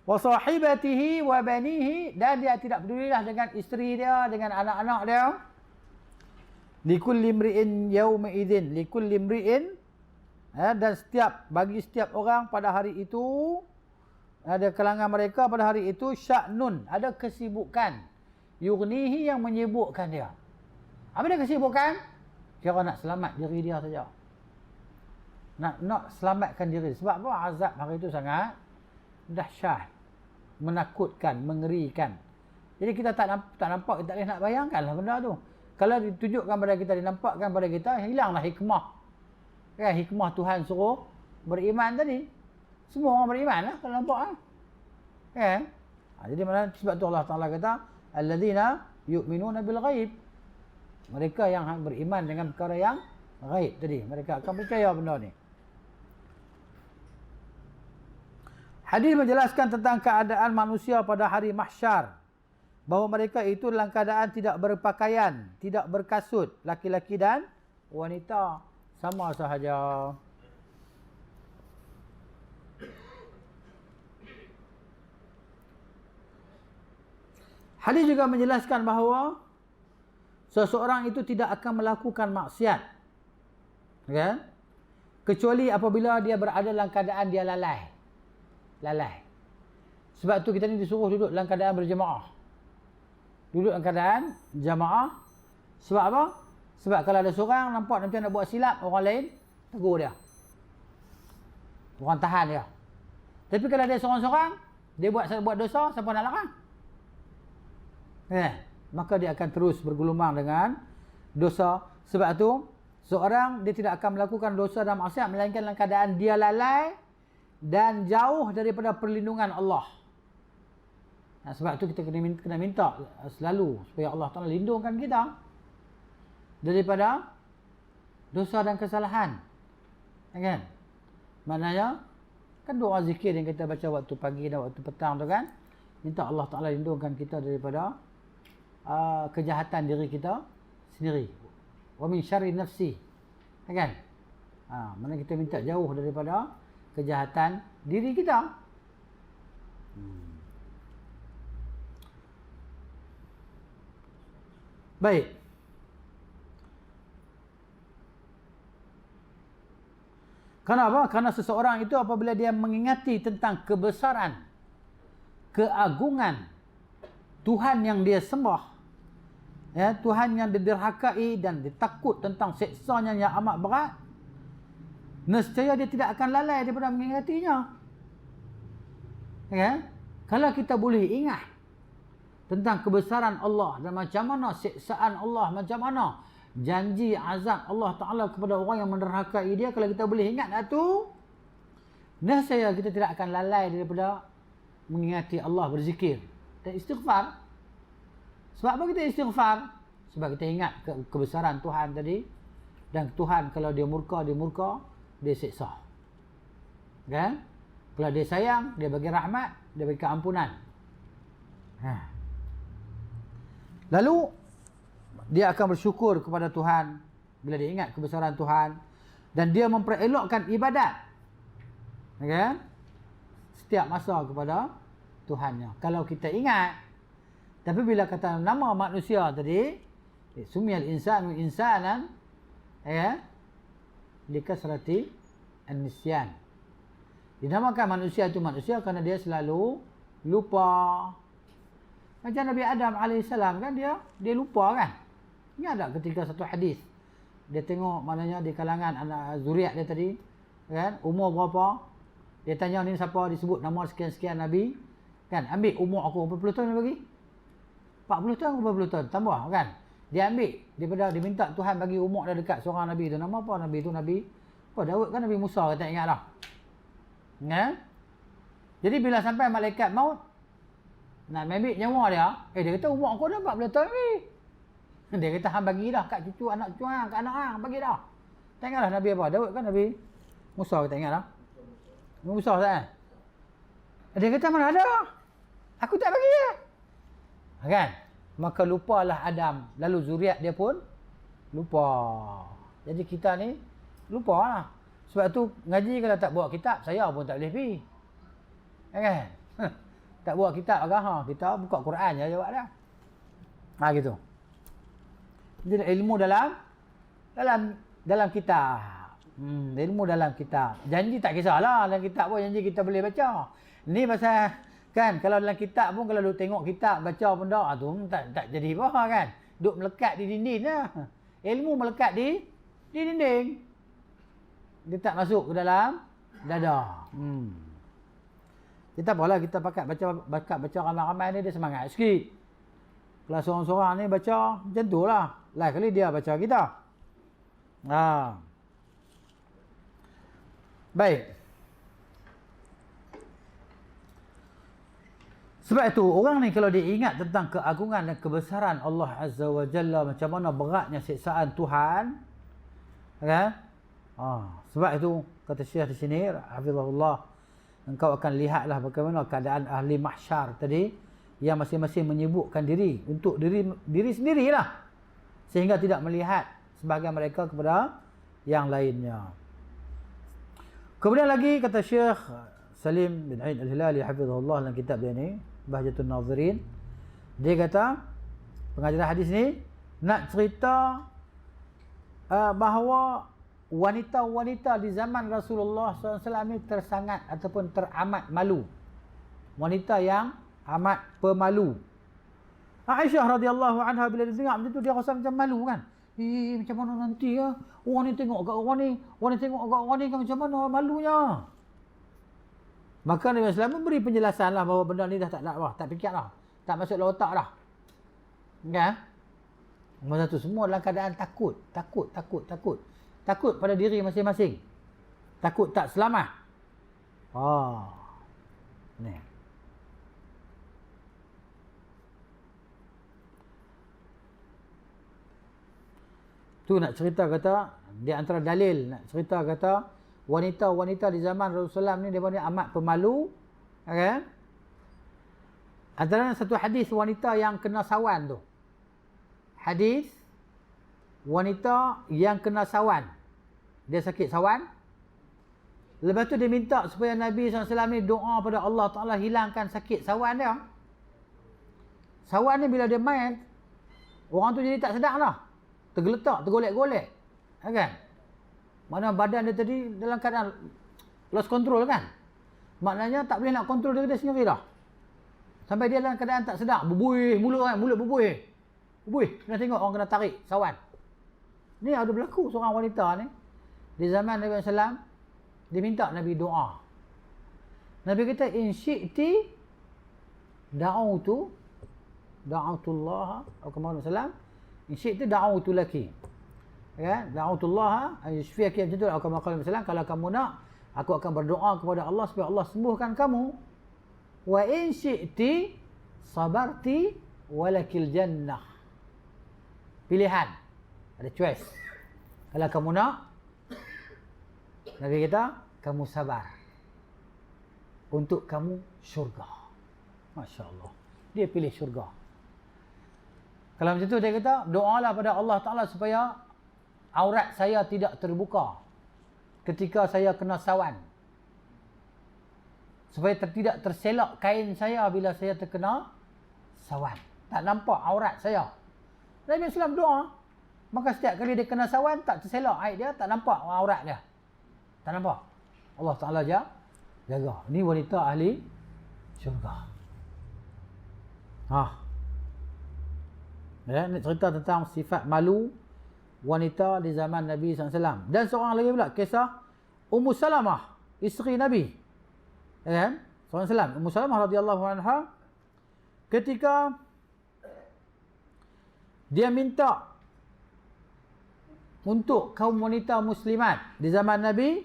Wa sahibatihi wa banihi, dan dia tidak pedulilah dengan isteri dia, dengan anak-anak dia. Likulli imri'in yawma idzin, likulli imri'in, dan bagi setiap orang pada hari itu, ada kalangan mereka pada hari itu, sya'nun, ada kesibukan, yughnihi, yang menyibukkan dia. Apa dia kesibukan? Kira nak selamat diri dia saja. Nak selamatkan diri. Sebab apa? Azab hari itu sangat dahsyat, menakutkan, mengerikan. Jadi kita tak nampak, kita tak boleh nak bayangkanlah benda tu. Kalau ditunjukkan pada kita, dinampakkan pada kita, hilanglah hikmah. Kan, hikmah Tuhan suruh beriman tadi. Semua orang beriman lah kalau nampak lah. Kan? Jadi sebab tu Allah Ta'ala kata, alladzina yu'minuna bil ghaib. Mereka yang beriman dengan perkara yang ghaib tadi. Mereka akan percaya benda ni. Hadis menjelaskan tentang keadaan manusia pada hari mahsyar, bahawa mereka itu dalam keadaan tidak berpakaian, tidak berkasut, laki-laki dan wanita sama sahaja. Hadis juga menjelaskan bahawa seseorang itu tidak akan melakukan maksiat, kan? Kecuali apabila dia berada dalam keadaan dia lalai. Sebab tu kita ni disuruh duduk dalam keadaan berjemaah. Duduk dalam keadaan jamaah. Sebab apa? Sebab kalau ada seorang nampak macam nak buat silap, orang lain tegur dia. Orang tahan dia. Tapi kalau dia seorang-seorang, dia buat dosa, siapa nak larang? Maka dia akan terus bergelumang dengan dosa. Sebab tu seorang dia tidak akan melakukan dosa dan maksiat melainkan dalam keadaan dia lalai dan jauh daripada perlindungan Allah. Sebab tu kita kena minta selalu supaya Allah Ta'ala lindungkan kita daripada dosa dan kesalahan. Kan? Maknanya kan doa zikir yang kita baca waktu pagi dan waktu petang tu kan, minta Allah Ta'ala lindungkan kita daripada kejahatan diri kita sendiri. Wa min syarri nafsi. Kan? Mana kita minta jauh daripada kejahatan diri kita. Baik. Kenapa? Karena seseorang itu apabila dia mengingati tentang kebesaran, keagungan Tuhan yang dia sembah, ya, Tuhan yang diderhakai dan ditakut tentang siksanya yang amat berat, nescaya dia tidak akan lalai daripada mengingatinya. Ya? Kalau kita boleh ingat tentang kebesaran Allah dan macam mana siksaan Allah, macam mana janji azab Allah Ta'ala kepada orang yang menderhakai dia, kalau kita boleh ingat tu, nescaya kita tidak akan lalai daripada mengingati Allah, berzikir dan istighfar. Sebab apa kita istighfar? Sebab kita ingat kebesaran Tuhan tadi, dan Tuhan kalau dia murka, dia siksa. Kan? Kalau dia sayang, dia bagi rahmat, dia bagi keampunan. Lalu dia akan bersyukur kepada Tuhan bila dia ingat kebesaran Tuhan, dan dia memperelokkan ibadat, kan? Setiap masa kepada Tuhannya. Kalau kita ingat, tapi bila kata nama manusia tadi, sumiyal insanu insanan, ya, likasrati an-nisyan. Dinamakan manusia itu manusia kerana dia selalu lupa. Macam Nabi Adam AS kan, dia lupa kan. Ini ada ketika satu hadis, dia tengok maknanya di kalangan anak zuriat dia tadi, kan, umur berapa, dia tanya ni siapa, disebut nama sekian-sekian Nabi, kan, ambil umur aku berapa puluh tahun dia bagi. 40 tahun ke 40 tahun. Tambah kan. Dia ambil. Daripada dia minta Tuhan bagi umur dah dekat seorang Nabi tu. Nama apa Nabi tu? Nabi apa? Daud kan Nabi Musa, kita ingat dah. Ya? Jadi bila sampai malaikat maut nak ambil nyawa dia, dia kata umur aku dah 40 tahun ni. Dia kata hang bagi dah kat cucu anak cucu hang, kat anak hang bagi dah. Tak ingatlah Nabi apa? Daud kan Nabi Musa, kita ingat dah. Nabi Musa kan? Dia kata mana ada? Aku tak bagi dia. Kan? Maka lupalah Adam. Lalu zuriat dia pun lupa. Jadi kita ni lupalah. Sebab tu ngaji kalau tak bawa kitab, saya pun tak boleh pergi. Kan? Tak bawa kitab agak kita buka Quran je jawab dah. Gitu. Jadi ilmu dalam kitab. Ilmu dalam kitab. Janji tak kisahlah dalam kitab pun janji kita boleh baca. Ni pasal kan kalau dalam kitab pun kalau duk tengok kitab baca pun dah tu tak jadi apa kan. Duk melekat di dinding dah. Ilmu melekat di dinding. Dia tak masuk ke dalam dada. Kita apalah kita pakat baca ramai-ramai ni dia semangat sikit. Kalau seorang-seorang ni baca macam tu lah. Lain kali dia baca kita. Baik. Sebab itu orang ni kalau dia ingat tentang keagungan dan kebesaran Allah Azza wa Jalla, macam mana beratnya siksaan Tuhan, kan? Sebab itu kata Syekh di sini, hafizahullah, engkau akan lihatlah bagaimana keadaan ahli mahsyar tadi yang masing-masing menyibukkan diri untuk diri sendirilah sehingga tidak melihat sebahagian mereka kepada yang lainnya. Kemudian lagi kata Syekh Salim bin Ain Al-Hilali hafizahullah dalam kitab dia ni Bahjatun Nazirin, dia kata pengajaran hadis ni nak cerita bahawa wanita-wanita di zaman Rasulullah SAW ni tersangat ataupun teramat malu. Wanita yang amat pemalu. Aisyah radhiyallahu anha bila dia dengar macam tu dia rasa macam malu kan. Macam mana nanti ya? Orang ni tengok kat orang ni, orang ni tengok kat orang ni kan macam mana malunya. Maka Nabi SAW memberi penjelasan lah bahawa benda ni dah tak nak lah, tak fikir lah. Tak masuk dalam otak dah. Kan? Masa tu semua dalam keadaan takut. Takut pada diri masing-masing. Takut tak selamat. Ni. Tu nak cerita kata, di antara dalil nak cerita kata, wanita-wanita di zaman Rasulullah ni dia amat pemalu, kan? Antara satu hadis wanita yang kena sawan tu. Hadis wanita yang kena sawan. Dia sakit sawan. Lepas tu dia minta supaya Nabi SAW ni doa pada Allah Ta'ala hilangkan sakit sawan dia. Sawan ni bila dia main, orang tu jadi tak sedar lah. Tergeletak, tergolek-golek. Kan? Mana badan dia tadi dalam keadaan lost control kan. Maknanya tak boleh nak kontrol diri dia sendiri dah. Sampai dia dalam keadaan tak sedar. Berbuih mulut kan. Mulut berbuih. Kena tengok orang kena tarik sawan. Ni ada berlaku seorang wanita ni. Di zaman Nabi SAW, dia minta Nabi doa. Nabi kata, in syi'ti da'autullaha, atau kemana SAW, in syi'ti da'autu laki. Ya, da'autullaha, ayushfiyaki, macam tu, atau kemana SAW, kalau kamu nak, aku akan berdoa kepada Allah supaya Allah sembuhkan kamu. Wa in syi'ti sabarti walakil jannah. Pilihan. Ada choice. Kalau kamu nak, Nabi kata, kamu sabar. Untuk kamu syurga. Masya Allah. Dia pilih syurga. Kalau macam tu dia kata, doalah pada Allah Ta'ala supaya aurat saya tidak terbuka ketika saya kena sawan. Supaya tidak terselak kain saya bila saya terkena sawan. Tak nampak aurat saya. Nabi SAW doa. Maka setiap kali dia kena sawan, tak terselak air dia, tak nampak aurat dia. Tak nampak. Allah Ta'ala jaga. Ini wanita ahli syurga. Ya, ini cerita tentang sifat malu wanita di zaman Nabi SAW. Dan seorang lagi pula, kisah Ummu Salamah, isteri Nabi. Ya, SAW. Ummu Salamah radhiyallahu anha, ketika Dia minta untuk kaum wanita muslimat di zaman Nabi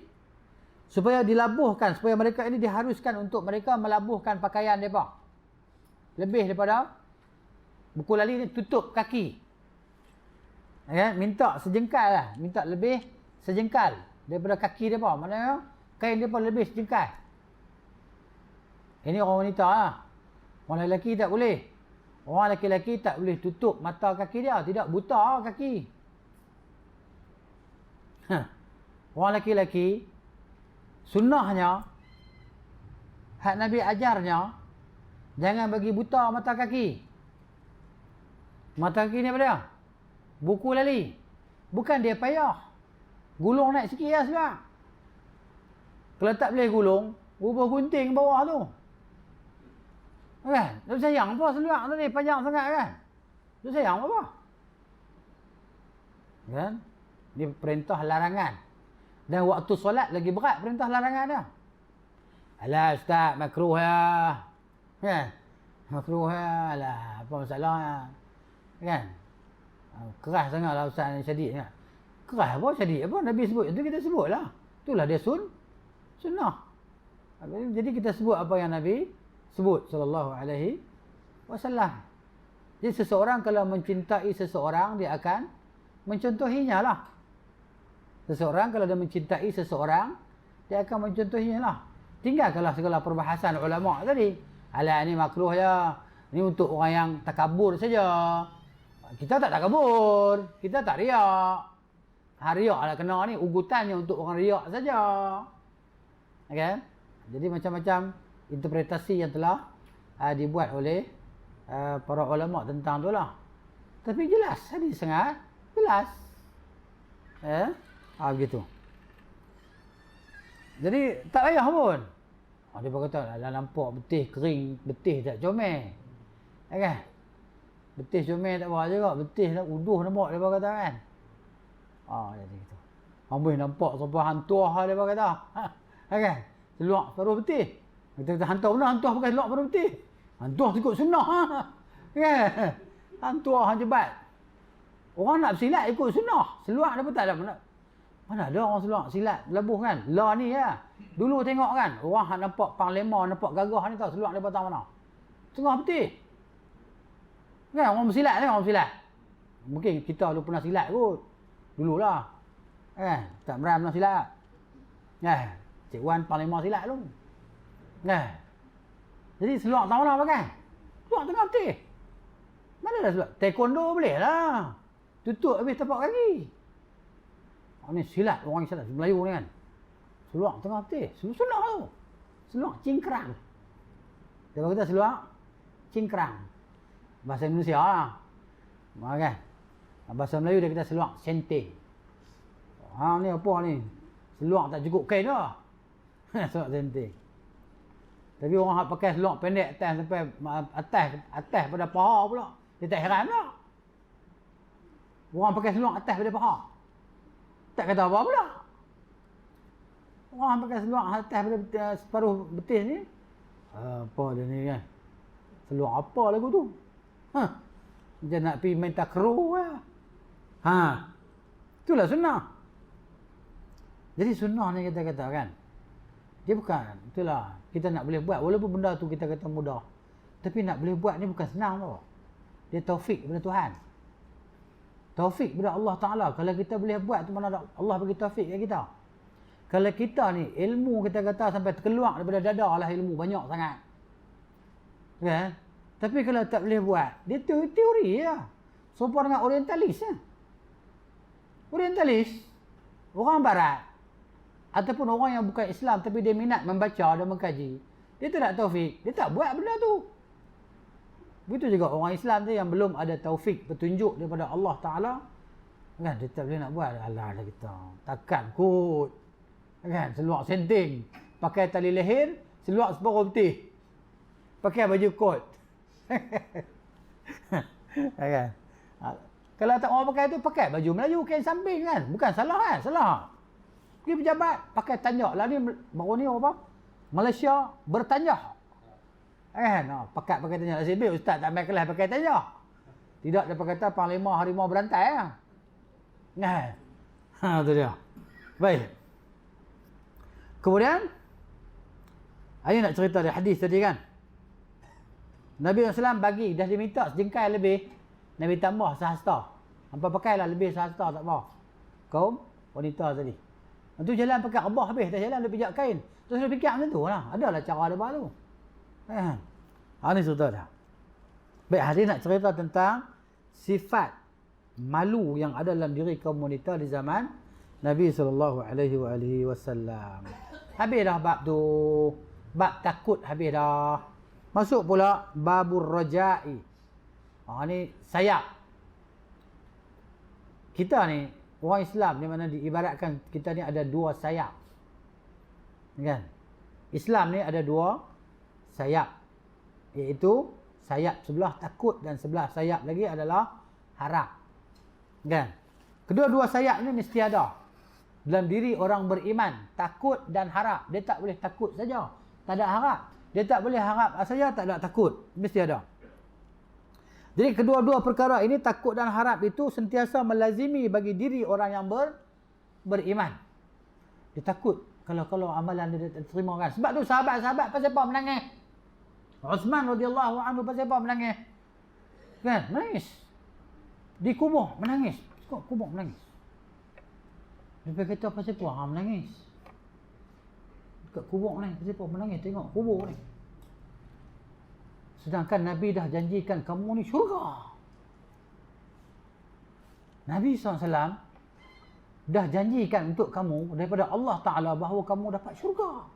supaya dilabuhkan, supaya mereka ini diharuskan untuk mereka melabuhkan pakaian mereka. Lebih daripada buku lali ni tutup kaki. Ya, minta sejengkal lah. Minta lebih sejengkal daripada kaki mereka. Maknanya kain mereka lebih sejengkal. Ini orang wanita lah. Orang lelaki tak boleh. Orang lelaki tak boleh tutup mata kaki dia. Tidak, buta kaki. Orang lelaki sunnahnya, hak Nabi ajarnya, jangan bagi buta mata kaki. Mata kaki ni apa dia? Buku lali. Bukan dia payah. Gulung naik sikit lah sebab. Kalau tak boleh gulung, ubah gunting bawah tu. Kan? Dia sayang apa seluar tu ni panjang sangat kan? Dia sayang apa? Kan? Ini perintah larangan. Dan waktu solat lagi berat perintah larangan dia. Alah ustaz, makruh ya. Kan? Makruh ya. Alah, apa masalah kan? Keras sangatlah ustaz ni syadid kan? Keras apa syadid apa? Nabi sebut itu kita sebut lah. Itulah dia sunnah. Jadi kita sebut apa yang Nabi sebut sallallahu alaihi wasallam. Jadi seseorang kalau mencintai seseorang, dia akan mencontohinya lah. Seseorang kalau dia mencintai seseorang, dia akan mencontohinya lah. Tinggalkanlah segala perbahasan ulama tadi. Alah ni makruh ya. Ni untuk orang yang takabur saja. Kita tak takabur, kita tak riak. Riak lah kena ni, ugutannya untuk orang riak saja. Okay? Jadi macam-macam interpretasi yang telah dibuat oleh para ulama tentang tu lah. Tapi jelas, hadis sangat jelas. Begitu. Jadi tak payah pun. Dia berkata, dah nampak betih kering, betih tak comel. Kan? Betih comel tak apa juga, betih tak uduh nampak, dia berkata kan. Jadi gitu. Amboi nampak sampai hantuah dia berkata. Kan? Seluar separuh betih. Kita kata hantuah benar, hantuah pakai seluar separuh betih. Hantuah ikut sunnah. Kan? Hantuah jebat. Orang nak bersilat ikut sunnah. Seluar dia pun tak ada. Mana ada orang seluar silat labuh kan? La ni ya. Dulu tengok kan, orang nampak panglima, nampak gagah ni tahu seluar dia patang mana? Tengah betih. Kan orang bersilat ni, orang bersilat. Mungkin kita dulu pernah silat kot. Dululah. Kan? Tak meram pernah silat. Kan? Cik Wan panglima silat tu. Kan? Jadi seluar tak mana pakai? Seluar tengah betih. Mana ada seluar? Taekwondo boleh lah. Tutup habis tapak kaki. Ni silat, orang silat Melayu ni kan. Seluar tengah betih. Seluar tu. Seluar cingkrang. Dia kata seluar cingkrang. Bahasa Indonesia lah. Kan? Bahasa Melayu dia kata seluar senting. Ni apa ni? Seluar tak cukup kain dah. Seluar senting. Tapi orang pakai seluar pendek atas sampai atas pada paha pula. Dia tak heran pula. Orang pakai seluar atas pada paha. Tak kata apa pula. Orang pakai seluar atas pada separuh betis ni. Apa dia ni kan? Seluar apa lagu tu? Dia nak pergi main takraw lah. Itulah sunnah. Jadi sunnah ni kita kata kan. Dia bukan. Itulah. Kita nak boleh buat. Walaupun benda tu kita kata mudah. Tapi nak boleh buat ni bukan senang tau. Dia taufik daripada Tuhan. Taufik daripada Allah Ta'ala. Kalau kita boleh buat tu mana Allah bagi taufik kat kita. Kalau kita ni ilmu kita kata sampai terkeluar daripada dada lah ilmu banyak sangat. Kan? Tapi kalau tak boleh buat, dia teori lah. Serupa dengan orientalis lah. Orientalis, orang barat, ataupun orang yang bukan Islam tapi dia minat membaca dan mengkaji, dia tak nak taufik, dia tak buat benda tu. Begitu juga orang Islam tu yang belum ada taufik, petunjuk daripada Allah Ta'ala, kan, dia tak boleh nak buat. Alah dah kita, takkan kot. Kan, seluar senting, pakai tali leher, seluar separuh betih, pakai baju kot. Kan? Kalau tak orang pakai tu, pakai baju Melayu, kain samping kan. Bukan salah kan? Salah. Pergi pejabat, pakai tanjak. Lah ni, baru ni apa? Malaysia bertanjak. Kan? Pakai tanjak. Nasib baik ustaz tak main kelas pakai tanjak. Tidak dapat kata panglima harimau berantai lah. Nah. Tu dia. Baik. Kemudian Ayah nak cerita dari hadis tadi kan. Nabi SAW bagi, dah diminta sejengkai lebih, Nabi tambah sehasta. Hampa pakailah lebih sehasta tak apa. Kaum wanita tadi. Itu jalan pakai rebah habis, dah jalan dia pijak kain. Terus dia fikir macam tu lah. Adalah cara dia baru. Ini cerita dah. Baik, hari nak cerita tentang sifat malu yang ada dalam diri kaum wanita di zaman Nabi SAW. Habis dah bab tu. Bab takut habis dah. Masuk pula babur raja'i. Ni sayap. Kita ni orang Islam di mana diibaratkan kita ni ada dua sayap. Kan? Islam ni ada dua sayap. Iaitu sayap sebelah takut dan sebelah sayap lagi adalah harap. Kan? Kedua-dua sayap ni mesti ada dalam diri orang beriman. Takut dan harap. Dia tak boleh takut saja, tak ada harap. Dia tak boleh harap saja, tak ada takut. Mesti ada. Jadi kedua-dua perkara ini, takut dan harap itu sentiasa melazimi bagi diri orang yang beriman. Dia takut kalau amalan dia tak terima kan. Sebab tu sahabat-sahabat pasal apa menangis? Uthman radhiyallahu anhu pasal apa menangis? Kan? Menangis. Di kubur menangis. Kok kubur menangis? Dia kata pasal apa menangis? Dekat kubur ni, pasal apa menangis tengok kubur ni. Sedangkan Nabi dah janjikan kamu ni syurga. Nabi SAW dah janjikan untuk kamu daripada Allah Ta'ala bahawa kamu dapat syurga.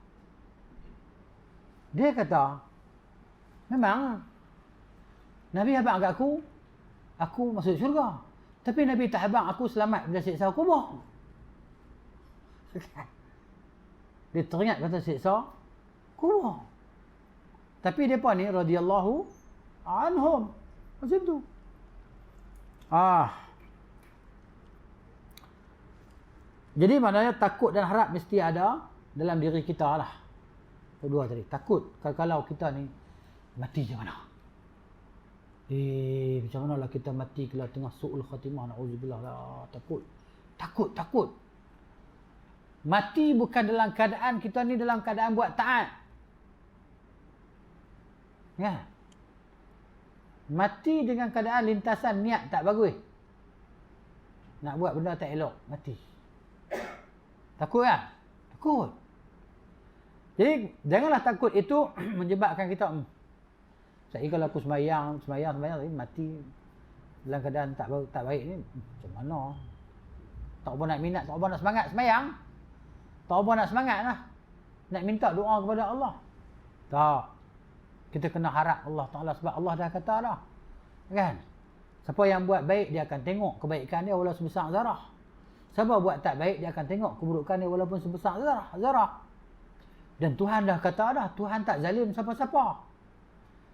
Dia kata, memang Nabi habang kat aku masuk syurga. Tapi Nabi tak habang aku selamat dari siksa kubur. Dia teringat kata siksa kubur. Tapi mereka ni radhiyallahu anhum macam tu. Jadi maknanya takut dan harap mesti ada dalam diri kita lah. Kedua tadi, takut kalau kita ni mati macam mana? Macam mana lah kita mati kalau tengah su'ul khatimah, na'udzubillah lah. Takut. Mati bukan dalam keadaan kita ni dalam keadaan buat taat. Ya. Mati dengan keadaan lintasan niat tak bagus. Nak buat benda tak elok, mati. Takut kan? Takut. Jadi janganlah takut itu menyebabkan kita saya kalau aku sembahyang tapi mati dalam keadaan tak baik ni macam mana? Tak apa nak minat, tak apa nak semangat sembahyang. Tak apa nak semangat lah. Nak minta doa kepada Allah. Tak. Kita kena harap Allah Ta'ala sebab Allah dah kata dah. Kan? Siapa yang buat baik dia akan tengok kebaikan dia walaupun sebesar zarah. Siapa buat tak baik dia akan tengok keburukan dia walaupun sebesar zarah. Dan Tuhan dah kata dah, Tuhan tak zalim siapa-siapa.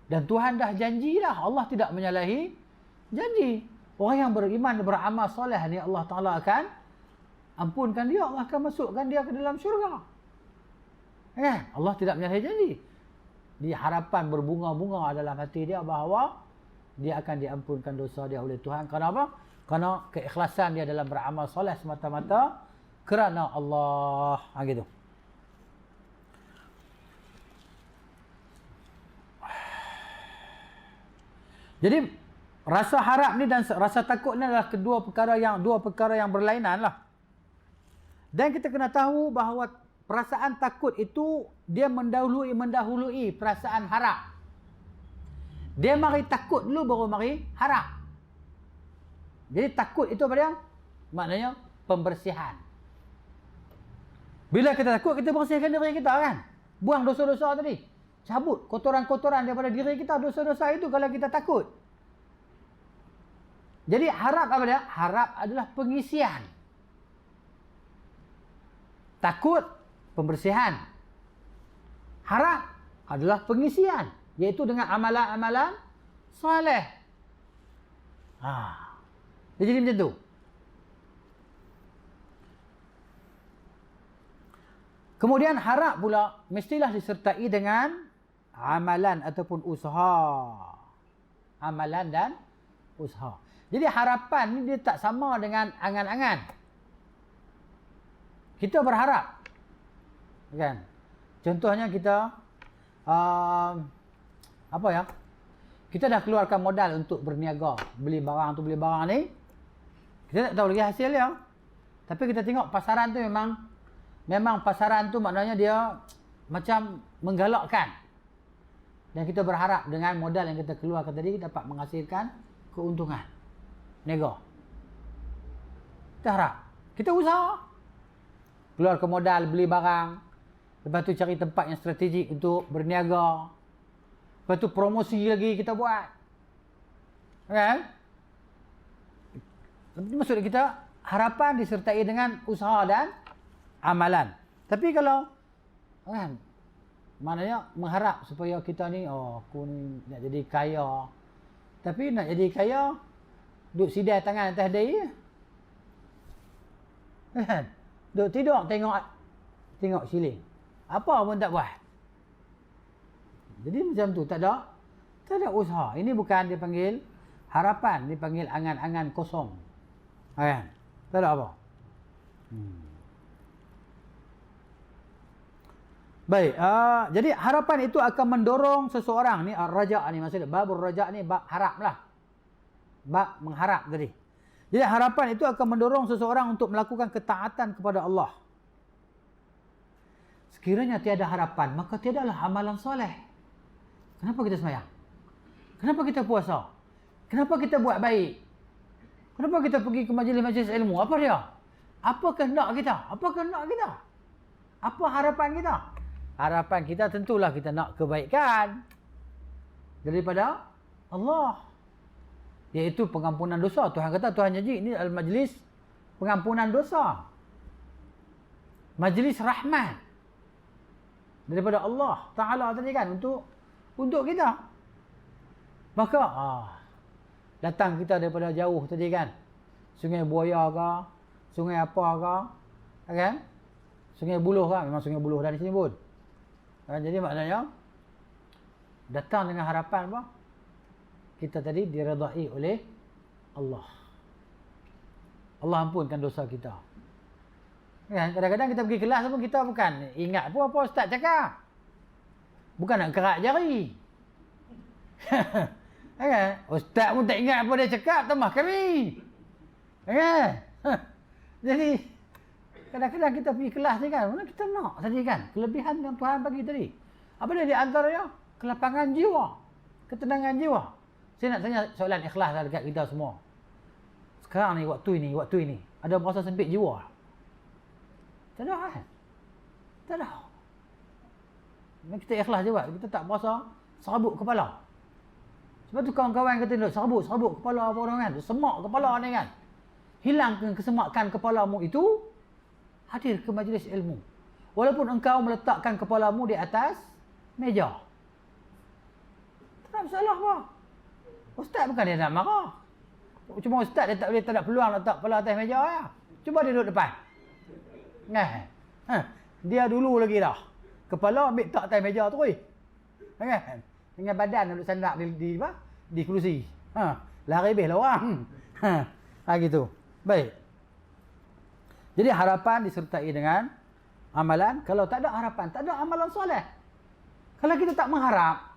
Dan Tuhan dah janji dah, Allah tidak menyalahi janji. Orang yang beriman beramal soleh ni Allah Ta'ala akan ampunkan dia, Allah akan masukkan dia ke dalam syurga. Kan? Allah tidak menyalahi janji. Di harapan berbunga-bunga dalam hati dia bahawa dia akan diampunkan dosa dia oleh Tuhan. Kerana apa? Kerana keikhlasan dia dalam beramal soleh semata-mata kerana Allah. Gitu. Jadi rasa harap ni dan rasa takut ni adalah dua perkara yang berlainan lah. Dan kita kena tahu bahawa perasaan takut itu dia mendahului perasaan harap. Dia mari takut dulu baru mari harap. Jadi takut itu apa dia? Maknanya pembersihan. Bila kita takut, kita bersihkan diri kita kan? Buang dosa-dosa tadi. Cabut kotoran-kotoran daripada diri kita, dosa-dosa itu kalau kita takut. Jadi harap apa dia? Harap adalah pengisian. Takut, pembersihan. Harap adalah pengisian, iaitu dengan amalan-amalan soleh. Jadi macam tu. Kemudian harap pula mestilah disertai dengan amalan ataupun usaha. Amalan dan usaha. Jadi harapan ni dia tak sama dengan angan-angan. Kita berharap, kan? Contohnya kita apa ya? Kita dah keluarkan modal untuk berniaga, beli barang tu beli barang ni. Kita tak tahu lagi hasil dia. Tapi kita tengok pasaran tu memang pasaran tu maknanya dia macam menggalakkan. Dan kita berharap dengan modal yang kita keluarkan tadi dapat menghasilkan keuntungan. Nego. Kita harap. Kita usaha. Keluar ke modal, beli barang. Lepas tu cari tempat yang strategik untuk berniaga. Lepas tu promosi lagi kita buat. Kan? Itu maksud kita, harapan disertai dengan usaha dan amalan. Tapi kalau, kan, maknanya mengharap supaya kita ni, aku ni nak jadi kaya. Tapi nak jadi kaya, duduk sidai tangan atas dahi. Kan? Duduk tidur tengok siling. Apa pun tak buat. Jadi macam tu, tak ada usaha. Ini bukan dipanggil harapan, dipanggil angan-angan kosong. Kan? Tak ada apa. Baik, jadi harapan itu akan mendorong seseorang ni, raja ni maksudnya, babur raja ni bab harap lah. Bab mengharap tadi. Jadi harapan itu akan mendorong seseorang untuk melakukan ketaatan kepada Allah. Sekiranya tiada harapan, maka tiadalah amalan soleh. Kenapa kita sembahyang? Kenapa kita puasa? Kenapa kita buat baik? Kenapa kita pergi ke majlis-majlis ilmu? Apa dia? Apa kehendak kita? Apa kehendak kita? Apa harapan kita? Harapan kita tentulah kita nak kebaikan daripada Allah. Iaitu pengampunan dosa. Tuhan kata, Tuhan janji ini adalah majlis pengampunan dosa. Majlis rahmat daripada Allah Ta'ala tadi kan, untuk kita. Maka datang kita daripada jauh tadi kan, Sungai Buaya ke, sungai apa ke, kan? Sungai Buloh kan, memang Sungai Buloh dah di sini pun. Jadi maknanya datang dengan harapan apa? Kita tadi diredai oleh Allah. Allah ampunkan dosa kita. Kan? Kadang-kadang kita pergi kelas pun kita bukan ingat pun apa ustaz cakap. Bukan nak kerak jari. Kan? Ustaz pun tak ingat apa dia cakap, tambah kami. Kan? Jadi kadang-kadang kita pergi kelas ni kan, mana kita nak tadi kan, kelebihan yang Tuhan bagi tadi. Apa dia di antaranya? Kelapangan jiwa, ketenangan jiwa. Saya nak tanya soalan ikhlas lah dekat kita semua. Sekarang ni, waktu ini, ada merasa sempit jiwa? Tak ada kan? Tak ada. Kita ikhlas jawab, kita tak berasa serabut kepala. Sebab tu kawan-kawan kata, serabut kepala apa orang kan? Semak kepala ni kan? Hilangkan kesemakan kepalamu itu, hadir ke majlis ilmu. Walaupun engkau meletakkan kepalamu di atas meja. Tak ada masalah apa. Ustaz bukan dia nak marah. Cuma ustaz dia tak ada peluang letak kepala atas meja ya. Cuba dia duduk depan. Dia dulu lagi dah. Kepala ambil tak atas meja tu. Kan? Dengan badan duduk sandak di kerusi. Lari beh lah orang. Gitu. Baik. Jadi harapan disertai dengan amalan. Kalau tak ada harapan, tak ada amalan soleh. Kalau kita tak mengharap,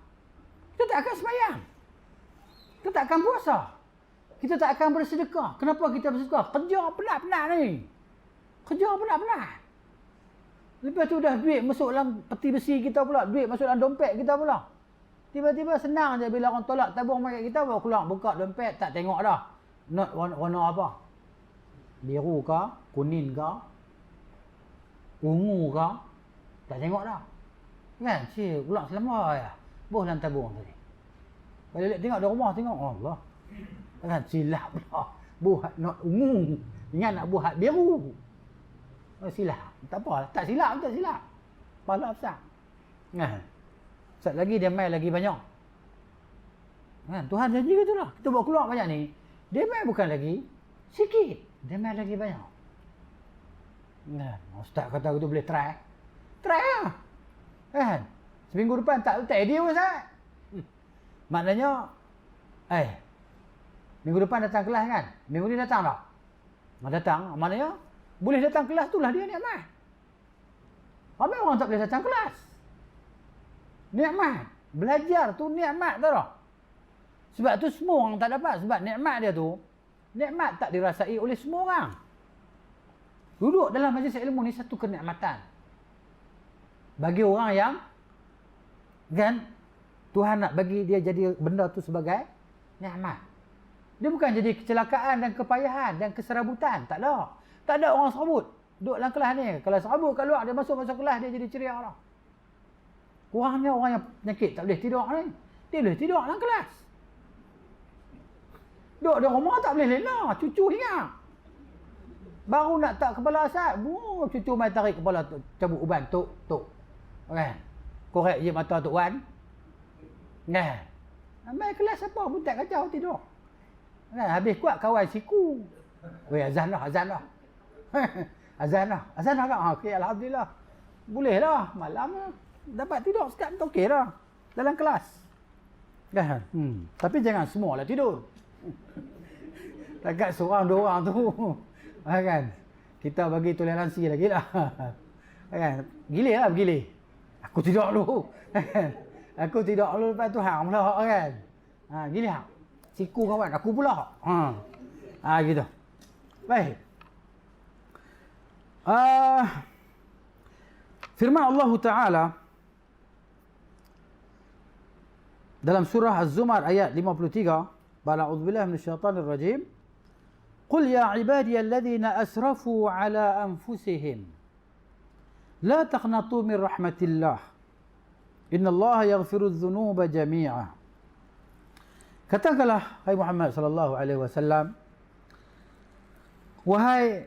kita tak akan sembahyang. Kita tak akan puasa. Kita tak akan bersedekah. Kenapa kita bersedekah? Kerja penat-penat ni. Kerja penat-penat. Lepas tu dah duit masuk dalam peti besi kita pula. Duit masuk dalam dompet kita pula. Tiba-tiba senang je bila orang tolak tabung mayat kita, baru keluar buka dompet, tak tengok dah. Not warna apa. Biru ke, kuning ke, ungu ke, tak tengok dah. Kan? Ulang selama ya. Boh dalam tabung tadi. Balik tengok di rumah, tengok Allah. Kan silap pula. Buat not ungu. Ingat nak buat biru. Silap. Tak apa, tak silap. Pala besar. Kan? Sat lagi dia mai lagi banyak. Kan? Tuhan janji gitu lah. Kita buat keluar banyak ni. Dia mai bukan lagi sikit. Dia mai lagi banyak. Kan? Ustaz kata gitu boleh try. Try lah. Kan? Seminggu depan tak idea pun Ustaz. Maknanya Minggu depan datang kelas kan? Minggu ni datang tak? Datang. Maknanya, boleh datang kelas tu lah dia nikmat. Ramai orang tak boleh datang kelas. Nikmat. Belajar tu nikmat tau tak? Sebab tu semua orang tak dapat. Sebab nikmat dia tu, nikmat tak dirasai oleh semua orang. Duduk dalam majlis ilmu ni satu kenikmatan. Bagi orang yang, kan, Tuhan nak bagi dia jadi benda tu sebagai nikmat. Dia bukan jadi kecelakaan dan kepayahan dan keserabutan. Tak ada. Tak ada orang serabut. Duduk dalam kelas ni. Kalau serabut kat luar, dia masuk kelas, dia jadi ceria lah. Kurangnya orang yang penyakit tak boleh tidur ni. Dia boleh tidur dalam kelas. Duduk di rumah tak boleh lena. Cucu ingat. Baru nak tak kepala asap. Cucu main tarik kepala tu, cabut uban. Tuk. Kan? Korek je mata Tok Wan. Kan? Main kelas apa pun tak kacau tidur. Kan? Habis kuat kawan siku. Weh, azan dah. Azan dah tak? Okey, Alhamdulillah. Boleh lah. Malam lah. Dapat tidur sekat tu okey dah. Dalam kelas. Kan? Tapi jangan semua lah tidur. Takat seorang dua orang tu. Kan? Kita bagi toleransi lagi lah. Kan? Gilir lah bergilir. Aku tidur dulu. Aku tidur dulu lepas tu hang pula kan. Gilir. Siku kawan aku pula. Gitu. Baik. Firman Allah Ta'ala dalam surah Az-Zumar ayat 53, Ba'a'udzubillahi minasyaitanir rajim. Qul ya ibadiyalladzina asrafu ala anfusihim la taqnatu min rahmatillah. Innallaha yaghfirudz dzunuba jami'a. Katakanlah hai Muhammad sallallahu alaihi wasallam, wahai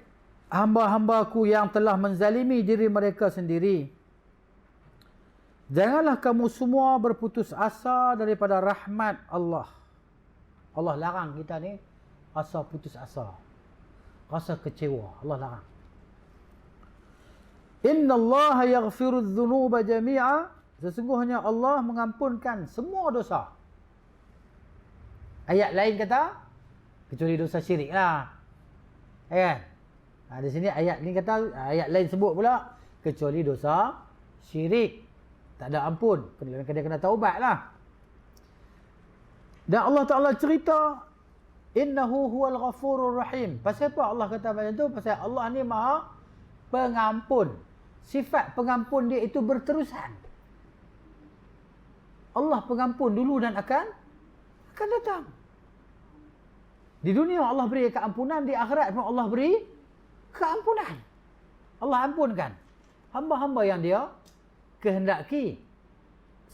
hamba-hambaku yang telah menzalimi diri mereka sendiri, janganlah kamu semua berputus asa daripada rahmat Allah. Allah larang kita ni rasa putus asa, rasa kecewa. Allah larang. Innallaha yaghfirudz dzunuba jami'a. Sesungguhnya Allah mengampunkan semua dosa. Ayat lain kata, kecuali dosa syirik lah. Kan? Di sini ayat ni kata, ayat lain sebut pula, kecuali dosa syirik. Tak ada ampun. Dia kena taubat lah. Dan Allah Ta'ala cerita, innahu huwal ghafurur rahim. Pasal apa Allah kata macam tu? Pasal Allah ni maha pengampun. Sifat pengampun dia itu berterusan. Allah pengampun dulu dan akan datang. Di dunia Allah beri keampunan, di akhirat pun Allah beri keampunan. Allah ampunkan hamba-hamba yang dia kehendaki.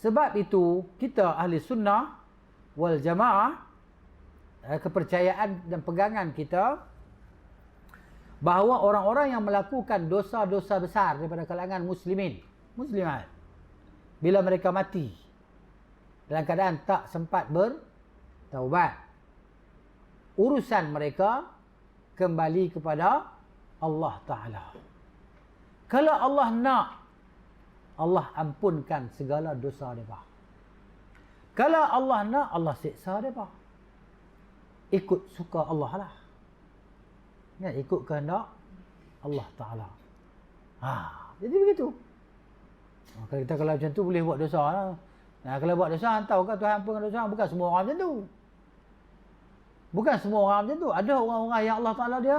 Sebab itu kita ahli sunnah wal jamaah, kepercayaan dan pegangan kita bahawa orang-orang yang melakukan dosa-dosa besar daripada kalangan muslimat, bila mereka mati dalam keadaan tak sempat bertaubat, urusan mereka kembali kepada Allah Ta'ala. Kalau Allah nak, Allah ampunkan segala dosa mereka. Kalau Allah nak, Allah siksa mereka. Ikut suka Allah lah. Ya, ikut kehendak Allah Ta'ala. Jadi begitu. Kalau macam tu boleh buat dosa lah. Kalau buat dosa, tahu kan Tuhan ampunkan dosa. Bukan semua orang macam tu. Bukan semua orang macam tu. Ada orang-orang yang Allah Ta'ala dia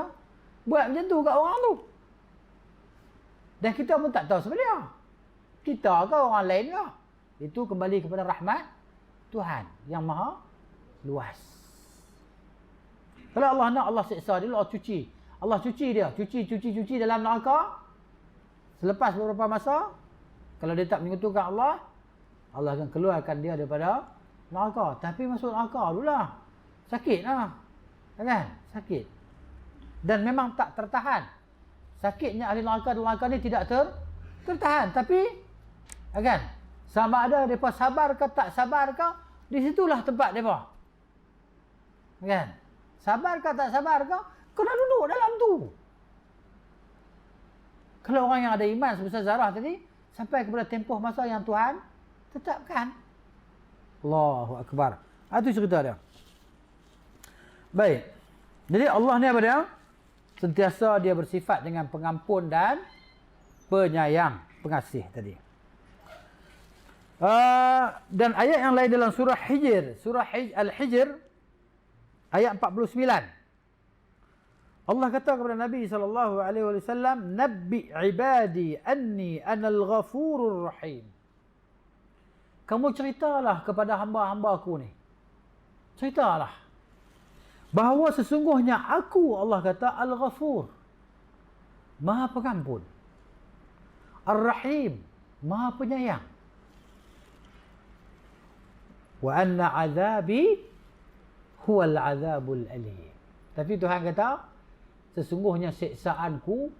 buat macam tu kat orang tu. Dan kita pun tak tahu sebenarnya. Kita ke orang lain ke. Itu kembali kepada rahmat Tuhan yang maha luas. Kalau Allah nak, Allah siksa dia, Allah cuci. Allah cuci dia. Cuci dalam neraka. Selepas beberapa masa, kalau dia tak menyekutukan Allah, Allah akan keluarkan dia daripada neraka. Tapi masuk neraka dululah. Sakit lah. Kan? Sakit. Dan memang tak tertahan. Sakitnya ahli neraka ni tidak tertahan. Tapi, kan? Sama ada mereka sabar ke tak sabar ke, di situlah tempat mereka. Kan? Sabar ke tak sabar ke, kena duduk dalam tu. Kalau orang yang ada iman sebesar zarah tadi, sampai kepada tempoh masa yang Tuhan tetapkan. Allahu Akbar. Itu cerita dia. Baik. Jadi Allah ni apa dia? Sentiasa dia bersifat dengan pengampun dan penyayang, pengasih tadi. Dan ayat yang lain dalam surah Hijr, surah Al-Hijr ayat 49. Allah kata kepada Nabi SAW, "Nabbi ibadi anni anal ghafurur rahim." Kamu ceritalah kepada hamba-hambaku ni. Ceritalah bahawa sesungguhnya aku, Allah kata, Al-Ghafur, Maha Pengampun, Ar-Rahim, Maha Penyayang. Wa anna azabi huwal azabul alim. Tapi Tuhan kata, sesungguhnya siksaanku,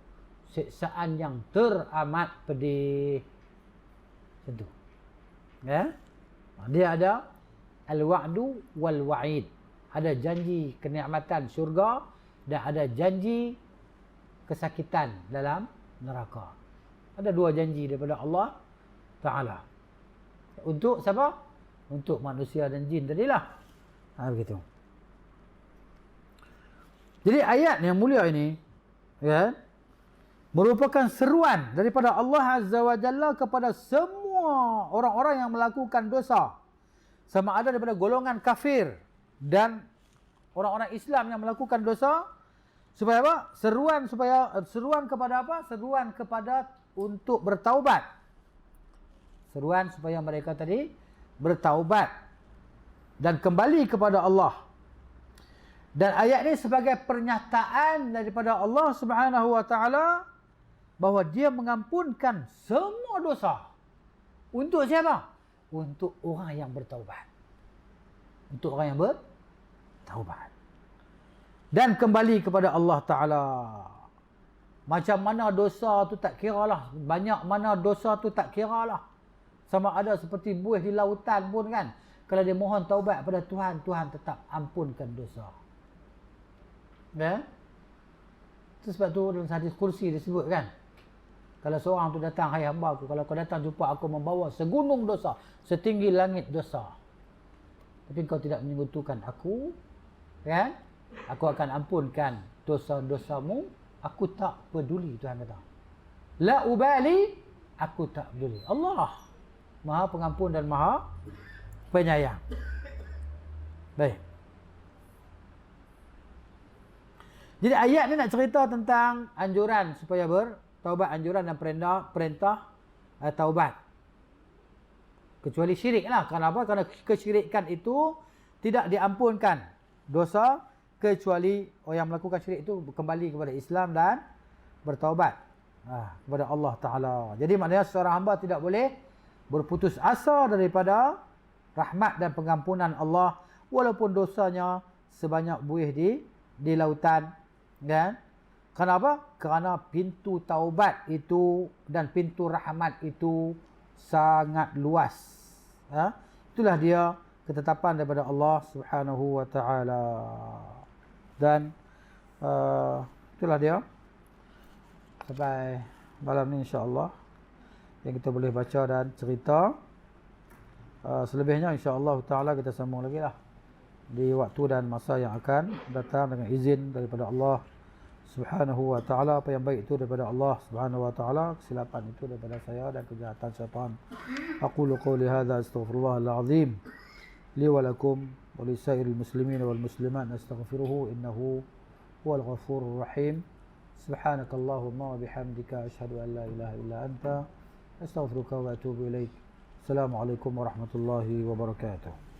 siksaan yang teramat pedih. Tentu. Ya? Dia ada al-wa'du wal wa'id. Ada janji kenikmatan syurga dan ada janji kesakitan dalam neraka. Ada dua janji daripada Allah Ta'ala. Untuk siapa? Untuk manusia dan jin tadilah. Begitu. Jadi ayat yang mulia ini, ya, merupakan seruan daripada Allah Azza wa Jalla kepada semua orang-orang yang melakukan dosa. Sama ada daripada golongan kafir dan orang-orang Islam yang melakukan dosa, supaya apa? Seruan kepada apa? Seruan kepada untuk bertaubat. Seruan supaya mereka tadi bertaubat dan kembali kepada Allah. Dan ayat ini sebagai pernyataan daripada Allah Subhanahu wa taala bahawa dia mengampunkan semua dosa. Untuk siapa? Untuk orang yang bertaubat. Untuk orang yang bertaubat. Dan kembali kepada Allah Ta'ala. Macam mana dosa tu tak kira lah. Banyak mana dosa tu tak kira lah. Sama ada seperti buih di lautan pun kan. Kalau dia mohon taubat pada Tuhan, Tuhan tetap ampunkan dosa. Ya? Itu sebab tu dalam hadis kursi disebut kan. Kalau seorang tu datang, hai hamba aku, kalau kau datang jumpa aku membawa segunung dosa, setinggi langit dosa, tapi kau tidak menyekutukan aku, kan? Aku akan ampunkan dosa-dosamu. Aku tak peduli, Tuhan kata. La ubali, aku tak peduli. Allah Maha Pengampun dan Maha Penyayang. Baik. Jadi ayat ni nak cerita tentang anjuran supaya bertaubat, anjuran dan perintah taubat. Kecuali syirik lah. Kenapa? Kerana kesyirikan itu tidak diampunkan dosa kecuali orang yang melakukan syirik itu kembali kepada Islam dan bertaubat kepada Allah Ta'ala. Jadi maknanya seorang hamba tidak boleh berputus asa daripada rahmat dan pengampunan Allah walaupun dosanya sebanyak buih di lautan. Kan? Kenapa? Kerana pintu taubat itu dan pintu rahmat itu sangat luas. Itulah dia ketetapan daripada Allah Subhanahu wa taala. Dan itulah dia sampai malam ni insya-Allah yang kita boleh baca dan cerita. Selebihnya insya-Allah taala kita sambung lagi lah di waktu dan masa yang akan datang dengan izin daripada Allah Subhanahu wa taala. Apa yang baik itu daripada Allah Subhanahu wa taala, kesilapan itu daripada saya dan kejahatan syaitan. Aqulu qawli hadza astaghfirullahal azim li wa lakum wa lisairil muslimin wal muslimat astaghfiruhu innahu huwal ghafurur rahim. Subhanakallahumma wa bihamdika asyhadu an la ilaha illa anta astaghfiruka wa atubu ilaik. Assalamualaikum warahmatullahi wabarakatuh.